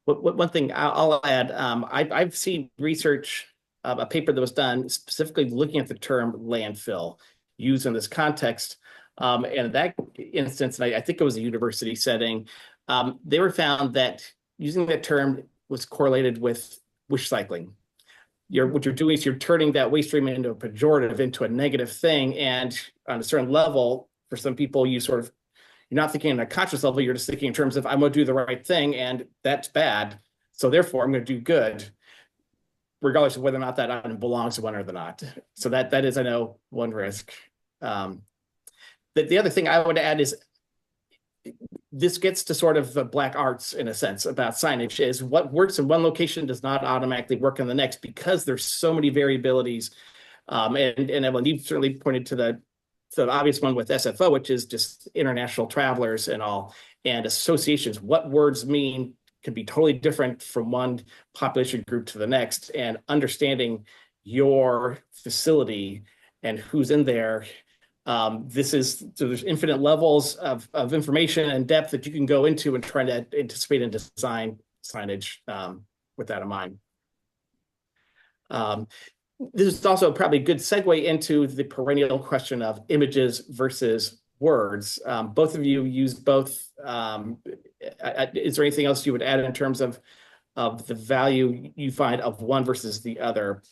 One thing I'll add, I've seen research, a paper that was done specifically looking at the term landfill used in this context. And in that instance, and I think it was a university setting, they were found that using that term was correlated with wish cycling. What you're doing is you're turning that waste stream into a pejorative, into a negative thing. And on a certain level, for some people, you're not thinking on a conscious level, you're just thinking in terms of, I'm going to do the right thing, and that's bad. So therefore, I'm going to do good, regardless of whether or not that item belongs to one or not. So that is, I know, one risk. The other thing I would add is this gets to sort of the black arts, in a sense, about signage, is what works in one location does not automatically work in the next, because there's so many variabilities. And Evelyn, you've certainly pointed to the obvious one with SFO, which is just international travelers and all, and associations. What words mean can be totally different from one population group to the next, and understanding your facility and who's in there. So there's infinite levels of information and depth that you can go into and try to anticipate and design signage with that in mind. This is also probably a good segue into the perennial question of images versus words. Both of you use both. Is there anything else you would add in terms of the value you find of one versus the other?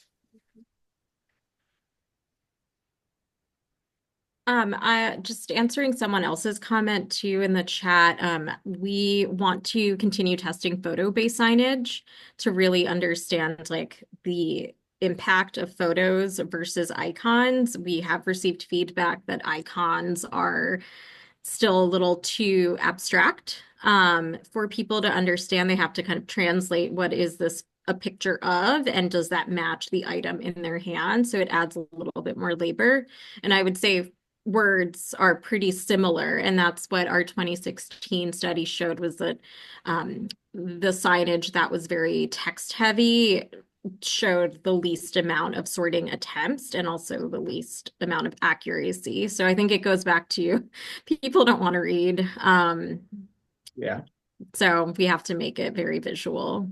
I just answering someone else's comment too in the chat. We want to continue testing photo-based signage to really understand like the impact of photos versus icons. We have received feedback that icons are still a little too abstract for people to understand. They have to kind of translate, what is this a picture of, and does that match the item in their hand? So it adds a little bit more labor. And I would say words are pretty similar, and that's what our 2016 study showed, was that the signage that was very text heavy showed the least amount of sorting attempts and also the least amount of accuracy. So I think it goes back to people don't want to read. Yeah. So we have to make it very visual.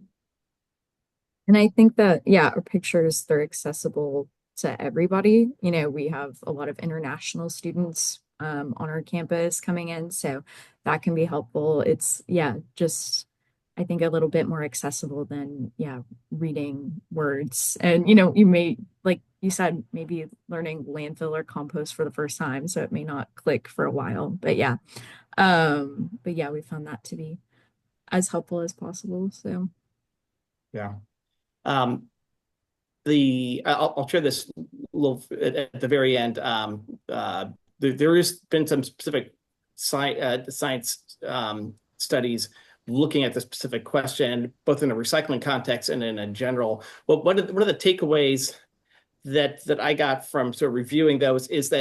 And I think that, yeah, our pictures, they're accessible to everybody. We have a lot of international students on our campus coming in, so that can be helpful. It's, yeah, just, I think a little bit more accessible than, yeah, reading words. And, you may, like you said, maybe learning landfill or compost for the first time, so it may not click for a while. But yeah, we found that to be as helpful as possible. So Yeah. I'll share this little at the very end. There has been some specific science studies looking at the specific question, both in a recycling context and in a general. Well, one of the takeaways that I got from sort of reviewing those is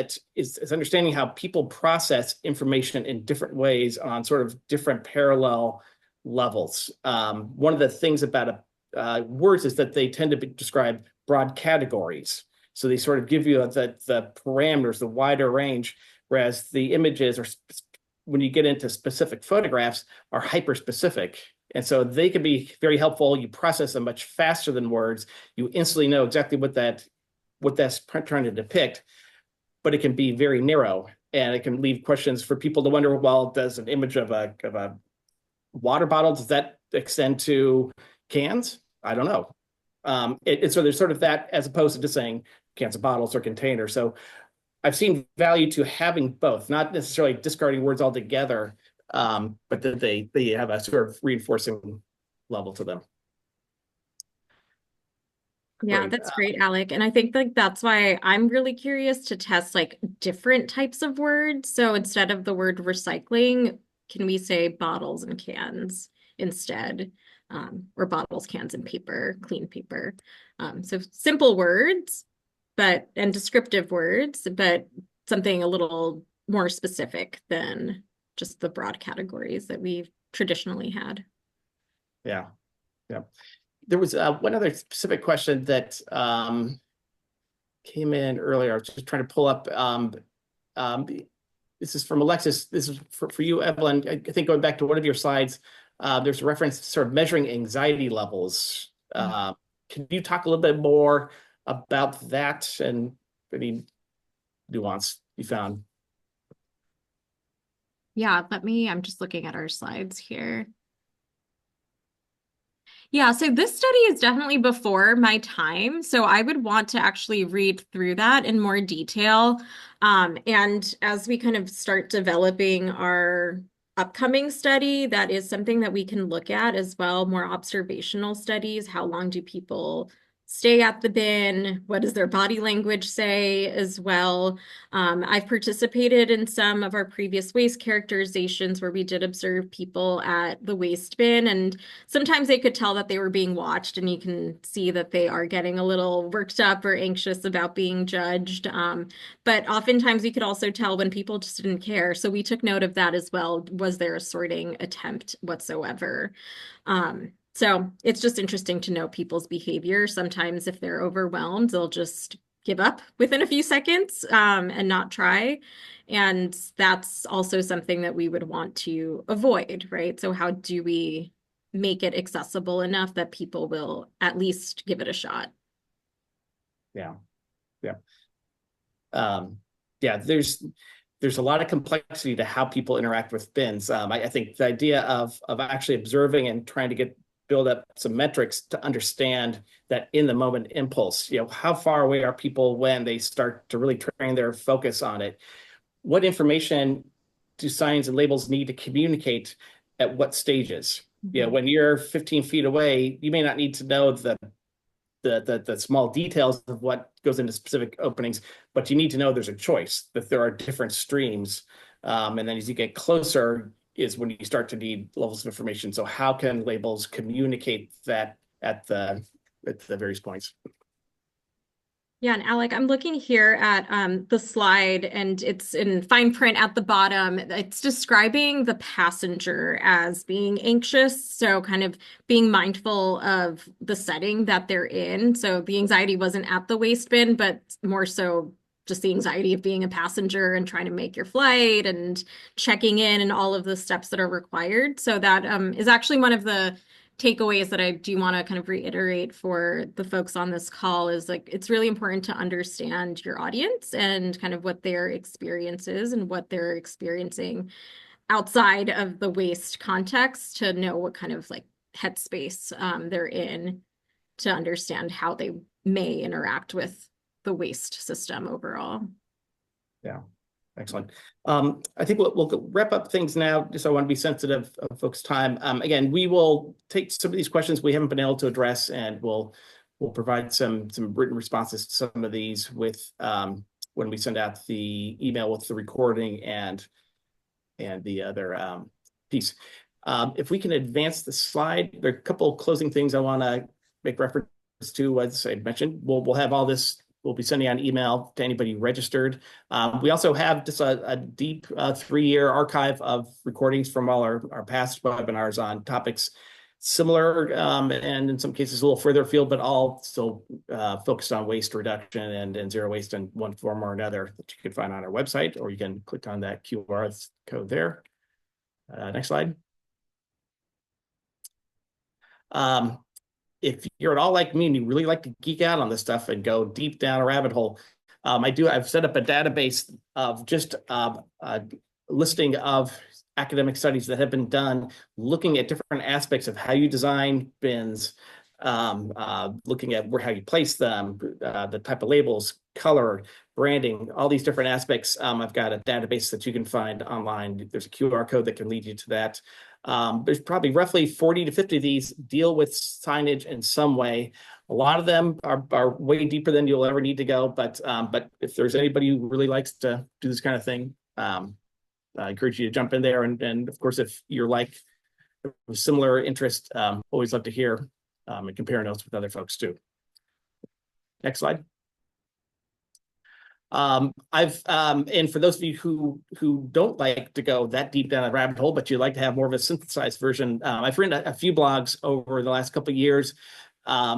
understanding how people process information in different ways on sort of different parallel levels. One of the things about words is that they tend to describe broad categories. So they sort of give you the parameters, the wider range, whereas the images are, when you get into specific photographs, are hyper-specific. And so they can be very helpful. You process them much faster than words. You instantly know exactly what that's trying to depict, but it can be very narrow, and it can leave questions for people to wonder, well, does an image of a water bottle, does that extend to cans? I don't know. So there's sort of that, as opposed to just saying cans of bottles or containers. So I've seen value to having both, not necessarily discarding words altogether, but that they have a sort of reinforcing level to them. Yeah, that's great, Alec. And I think like that's why I'm really curious to test like different types of words. So instead of the word recycling, can we say bottles and cans instead? Or bottles, cans, and paper, clean paper. So simple words, and descriptive words, but something a little more specific than just the broad categories that we've traditionally had. Yeah, yeah. There was one other specific question that came in earlier. I was just trying to pull up. Um, this is from Alexis. This is for you, Evelyn. I think going back to one of your slides, there's a reference to sort of measuring anxiety levels. Can you talk a little bit more about that and any nuance you found? Yeah, I'm just looking at our slides here. Yeah, so this study is definitely before my time. So I would want to actually read through that in more detail. And as we kind of start developing our upcoming study, that is something that we can look at as well, more observational studies. How long do people stay at the bin? What does their body language say as well? I've participated in some of our previous waste characterizations where we did observe people at the waste bin, and sometimes they could tell that they were being watched, and you can see that they are getting a little worked up or anxious about being judged. But oftentimes we could also tell when people just didn't care. So we took note of that as well. Was there a sorting attempt whatsoever? So it's just interesting to know people's behavior. Sometimes if they're overwhelmed, they'll just give up within a few seconds and not try. And that's also something that we would want to avoid, right? So how do we make it accessible enough that people will at least give it a shot? Yeah, yeah. Yeah, there's a lot of complexity to how people interact with bins. I think the idea of actually observing and trying to build up some metrics to understand that in the moment impulse, how far away are people when they start to really train their focus on it? What information do signs and labels need to communicate at what stages? When you're 15 feet away, you may not need to know the small details of what goes into specific openings, but you need to know there's a choice, that there are different streams. And then as you get closer is when you start to need levels of information. So how can labels communicate that at the various points? Yeah, and Alec, I'm looking here at the slide, and it's in fine print at the bottom. It's describing the passenger as being anxious, so kind of being mindful of the setting that they're in. So the anxiety wasn't at the waste bin, but more so just the anxiety of being a passenger and trying to make your flight and checking in and all of the steps that are required. So that is actually one of the takeaways that I do want to kind of reiterate for the folks on this call is like it's really important to understand your audience and kind of what their experience is and what they're experiencing outside of the waste context to know what kind of like headspace they're in to understand how they may interact with the waste system overall. Yeah. Excellent. I think we'll wrap up things now. Just I want to be sensitive of folks' time. Again, we will take some of these questions we haven't been able to address, and we'll provide some written responses to some of these with when we send out the email with the recording and the other piece. If we can advance the slide, there are a couple of closing things I want to make reference to. As I mentioned, we'll have all this. We'll be sending out an email to anybody registered. We also have just a deep 3-year archive of recordings from all our past webinars on topics similar and in some cases a little further afield, but all still focused on waste reduction and zero waste in one form or another that you can find on our website, or you can click on that QR code there. Next slide. If you're at all like me and you really like to geek out on this stuff and go deep down a rabbit hole, I've set up a database of just a listing of academic studies that have been done looking at different aspects of how you design bins, looking at how you place them, the type of labels, color, branding, all these different aspects. I've got a database that you can find online. There's a QR code that can lead you to that. There's probably roughly 40 to 50 of these deal with signage in some way. A lot of them are way deeper than you'll ever need to go, but if there's anybody who really likes to do this kind of thing, I encourage you to jump in there. And of course, if you're like a similar interest, always love to hear and compare notes with other folks too. Next slide. And for those of you who don't like to go that deep down a rabbit hole, but you like to have more of a synthesized version, I've written a few blogs over the last couple of years,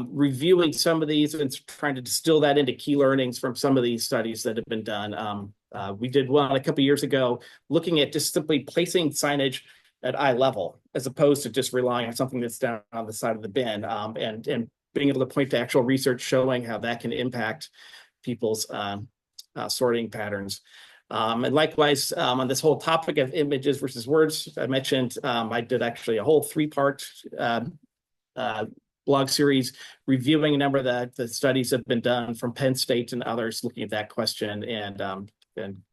reviewing some of these and trying to distill that into key learnings from some of these studies that have been done. We did one a couple of years ago, looking at just simply placing signage at eye level, as opposed to just relying on something that's down on the side of the bin, and being able to point to actual research showing how that can impact people's sorting patterns. And likewise, on this whole topic of images versus words, I mentioned I did actually a whole 3-part blog series reviewing a number of the studies that have been done from Penn State and others looking at that question and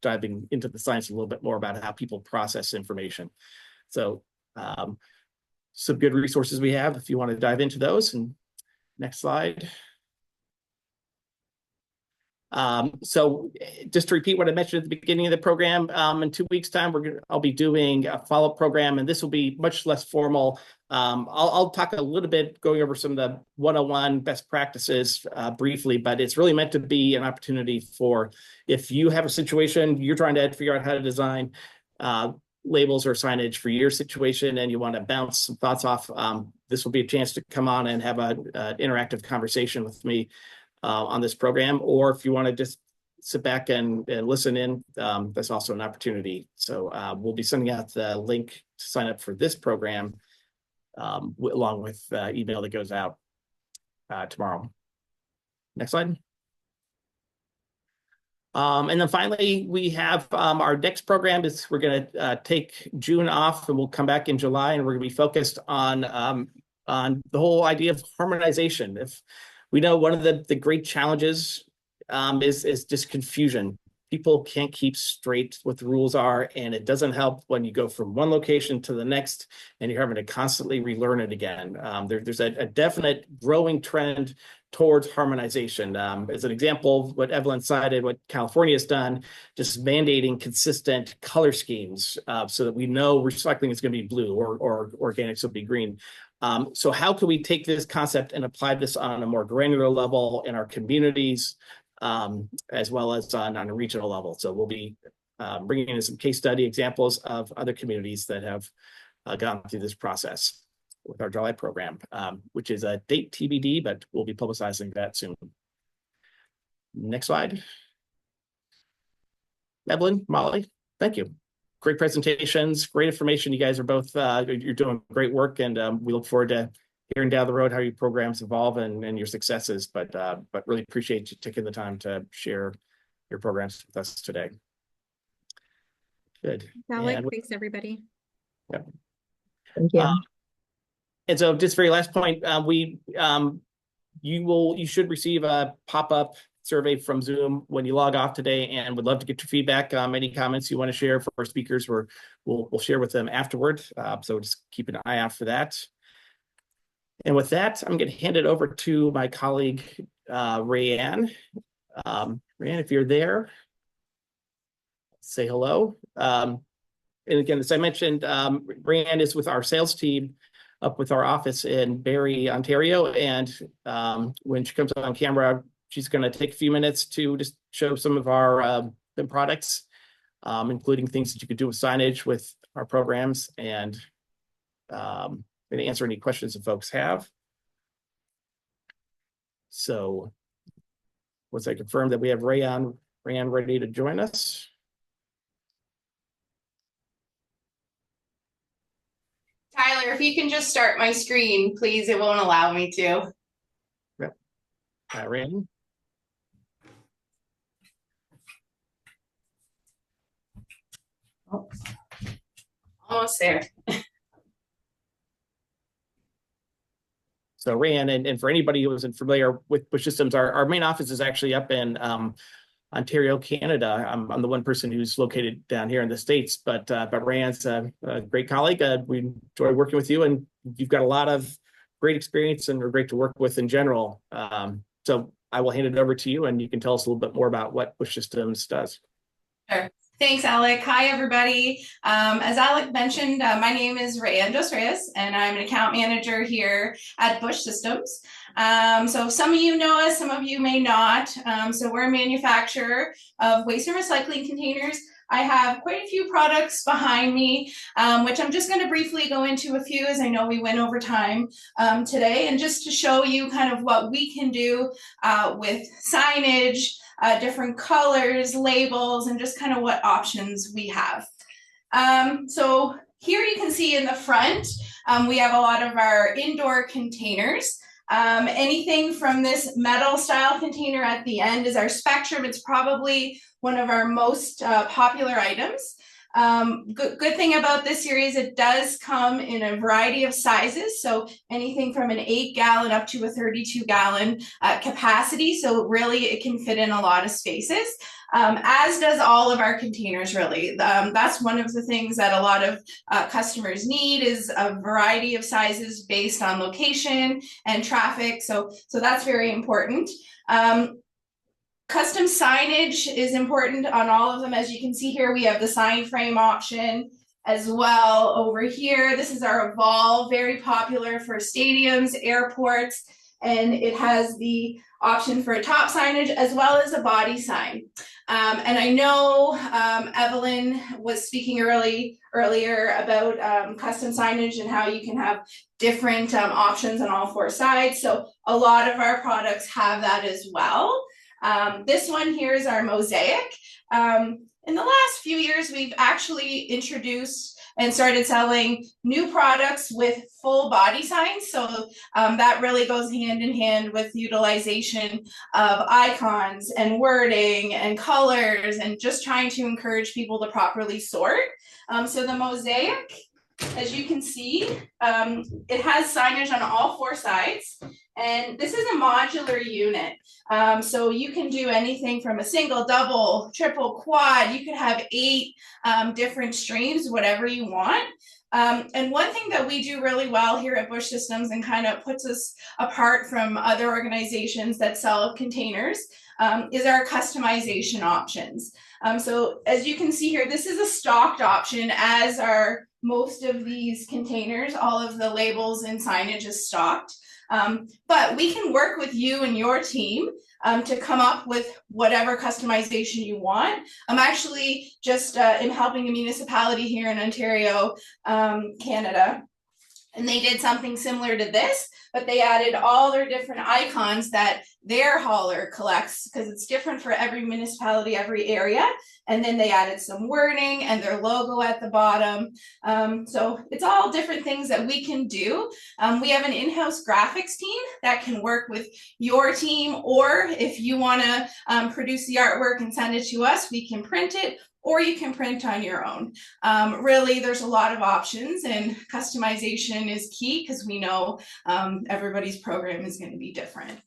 diving into the science a little bit more about how people process information. So some good resources we have if you want to dive into those. And next slide. So just to repeat what I mentioned at the beginning of the program, in 2 weeks' time, I'll be doing a follow-up program, and this will be much less formal. I'll talk a little bit going over some of the 101 best practices briefly, but it's really meant to be an opportunity for if you have a situation, you're trying to figure out how to design labels or signage for your situation and you want to bounce some thoughts off, this will be a chance to come on and have an interactive conversation with me on this program. Or if you want to just sit back and listen in, that's also an opportunity. So we'll be sending out the link to sign up for this program along with email that goes out tomorrow. Next slide. And then finally, we have our next program is we're going to take June off and we'll come back in July, and we're going to be focused on the whole idea of harmonization. If we know one of the great challenges is just confusion. People can't keep straight what the rules are, and it doesn't help when you go from one location to the next and you're having to constantly relearn it again. There's a definite growing trend towards harmonization. As an example, what Evelyn cited, what California has done, just mandating consistent color schemes so that we know recycling is going to be blue or organics will be green. So how can we take this concept and apply this on a more granular level in our communities, as well as on a regional level? So we'll be bringing in some case study examples of other communities that have gone through this process with our July program, which is a date TBD, but we'll be publicizing that soon. Next slide. Evelyn, Molly, thank you. Great presentations, great information. You guys are both, you're doing great work, and we look forward to hearing down the road how your programs evolve and your successes, but really appreciate you taking the time to share your programs with us today. Good. ALEC, thanks everybody. Yeah. Thank you. And so just very last point, you should receive a pop-up survey from Zoom when you log off today, and would love to get your feedback. Any comments you want to share for our speakers, we'll share with them afterward. So just keep an eye out for that. And with that, I'm going to hand it over to my colleague, Rae-Ann. Rae-Ann, if you're there, say hello. And again, as I mentioned, Rae-Ann is with our sales team up with our office in Barrie, Ontario. And when she comes on camera, she's going to take a few minutes to just show some of our products, including things that you could do with signage with our programs, and going to answer any questions that folks have. So once I confirm that we have Rae-Ann ready to join us. Tyler, if you can just start my screen, please. It won't allow me to. Yep. Rae-Ann. Oh, almost there. So Rae-Ann, and for anybody who isn't familiar with Busch Systems, our main office is actually up in Ontario, Canada. I'm the one person who's located down here in the States, but Rae-Ann's a great colleague. We enjoy working with you, and you've got a lot of great experience and are great to work with in general. So I will hand it over to you, and you can tell us a little bit more about what Busch Systems does. Sure. Thanks, ALEC. Hi, everybody. As ALEC mentioned, my name is Rae-Ann Dos Reis, and I'm an account manager here at Busch Systems. So some of you know us, some of you may not. So we're a manufacturer of waste and recycling containers. I have quite a few products behind me, which I'm just going to briefly go into a few, as I know we went over time today, and just to show you kind of what we can do with signage, different colors, labels, and just kind of what options we have. So here you can see in the front, we have a lot of our indoor containers. Anything from this metal style container at the end is our Spectrum. It's probably one of our most popular items. Good thing about this series, it does come in a variety of sizes. So anything from an 8-gallon up to a 32-gallon capacity. So really it can fit in a lot of spaces, as does all of our containers really. That's one of the things that a lot of customers need, is a variety of sizes based on location and traffic. So that's very important. Custom signage is important on all of them. As you can see here, we have the sign frame option as well over here. This is our Evolve, very popular for stadiums, airports, and it has the option for a top signage as well as a body sign. And I know Evelyn was speaking earlier about custom signage and how you can have different options on all 4 sides. So a lot of our products have that as well. This one here is our Mosaic. In the last few years, we've actually introduced and started selling new products with full body signs. So that really goes hand in hand with utilization of icons and wording and colors, and just trying to encourage people to properly sort. So the Mosaic, as you can see, it has signage on all 4 sides. And this is a modular unit. So you can do anything from a single, double, triple, quad. You could have 8 different streams, whatever you want. And one thing that we do really well here at Busch Systems, and kind of puts us apart from other organizations that sell containers, is our customization options. So as you can see here, this is a stocked option, as are most of these containers. All of the labels and signage is stocked. But we can work with you and your team to come up with whatever customization you want. I'm actually just am helping a municipality here in Ontario, Canada, and they did something similar to this, but they added all their different icons that their hauler collects, because it's different for every municipality, every area. And then they added some wording and their logo at the bottom. So it's all different things that we can do. We have an in-house graphics team that can work with your team, or if you want to produce the artwork and send it to us, we can print it, or you can print on your own. Really, there's a lot of options, and customization is key, because we know everybody's program is going to be different.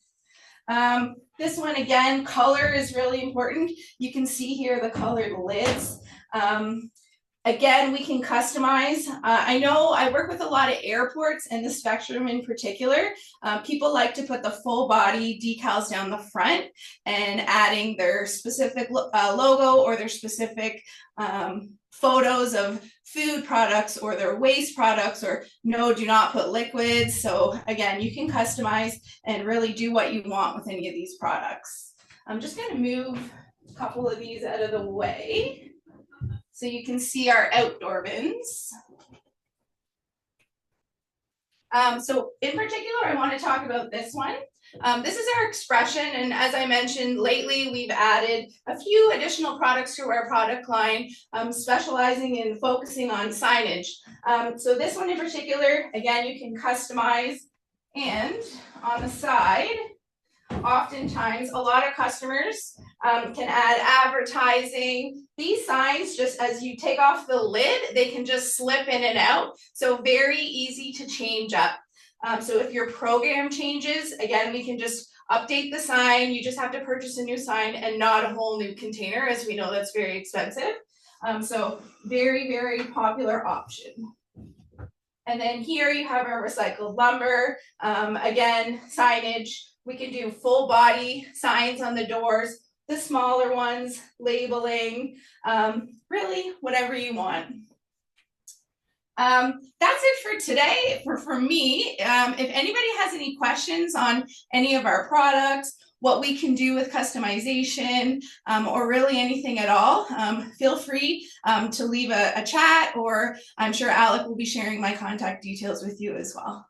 This one, again, color is really important. You can see here the colored lids. Again, we can customize. I know I work with a lot of airports, and the Spectrum in particular. People like to put the full body decals down the front, and adding their specific logo or their specific photos of food products or their waste products, or no, do not put liquids. So again, you can customize and really do what you want with any of these products. I'm just going to move a couple of these out of the way so you can see our outdoor bins. So in particular, I want to talk about this one. This is our Expression, and as I mentioned, lately we've added a few additional products to our product line, specializing in focusing on signage. So this one in particular, again, you can customize, and on the side, oftentimes a lot of customers can add advertising. These signs, just as you take off the lid, they can just slip in and out, so very easy to change up. So if your program changes, again, we can just update the sign. You just have to purchase a new sign and not a whole new container, as we know that's very expensive. So very, very popular option. And then here you have our recycled lumber. Again, signage. We can do full body signs on the doors, the smaller ones, labeling, really whatever you want. That's it for today for me. If anybody has any questions on any of our products, what we can do with customization, or really anything at all, feel free to leave a chat, or I'm sure ALEC will be sharing my contact details with you as well.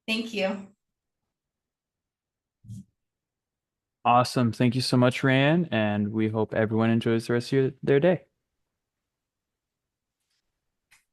Thank you. Awesome. Thank you so much, Rae-Ann, and we hope everyone enjoys the rest of their day.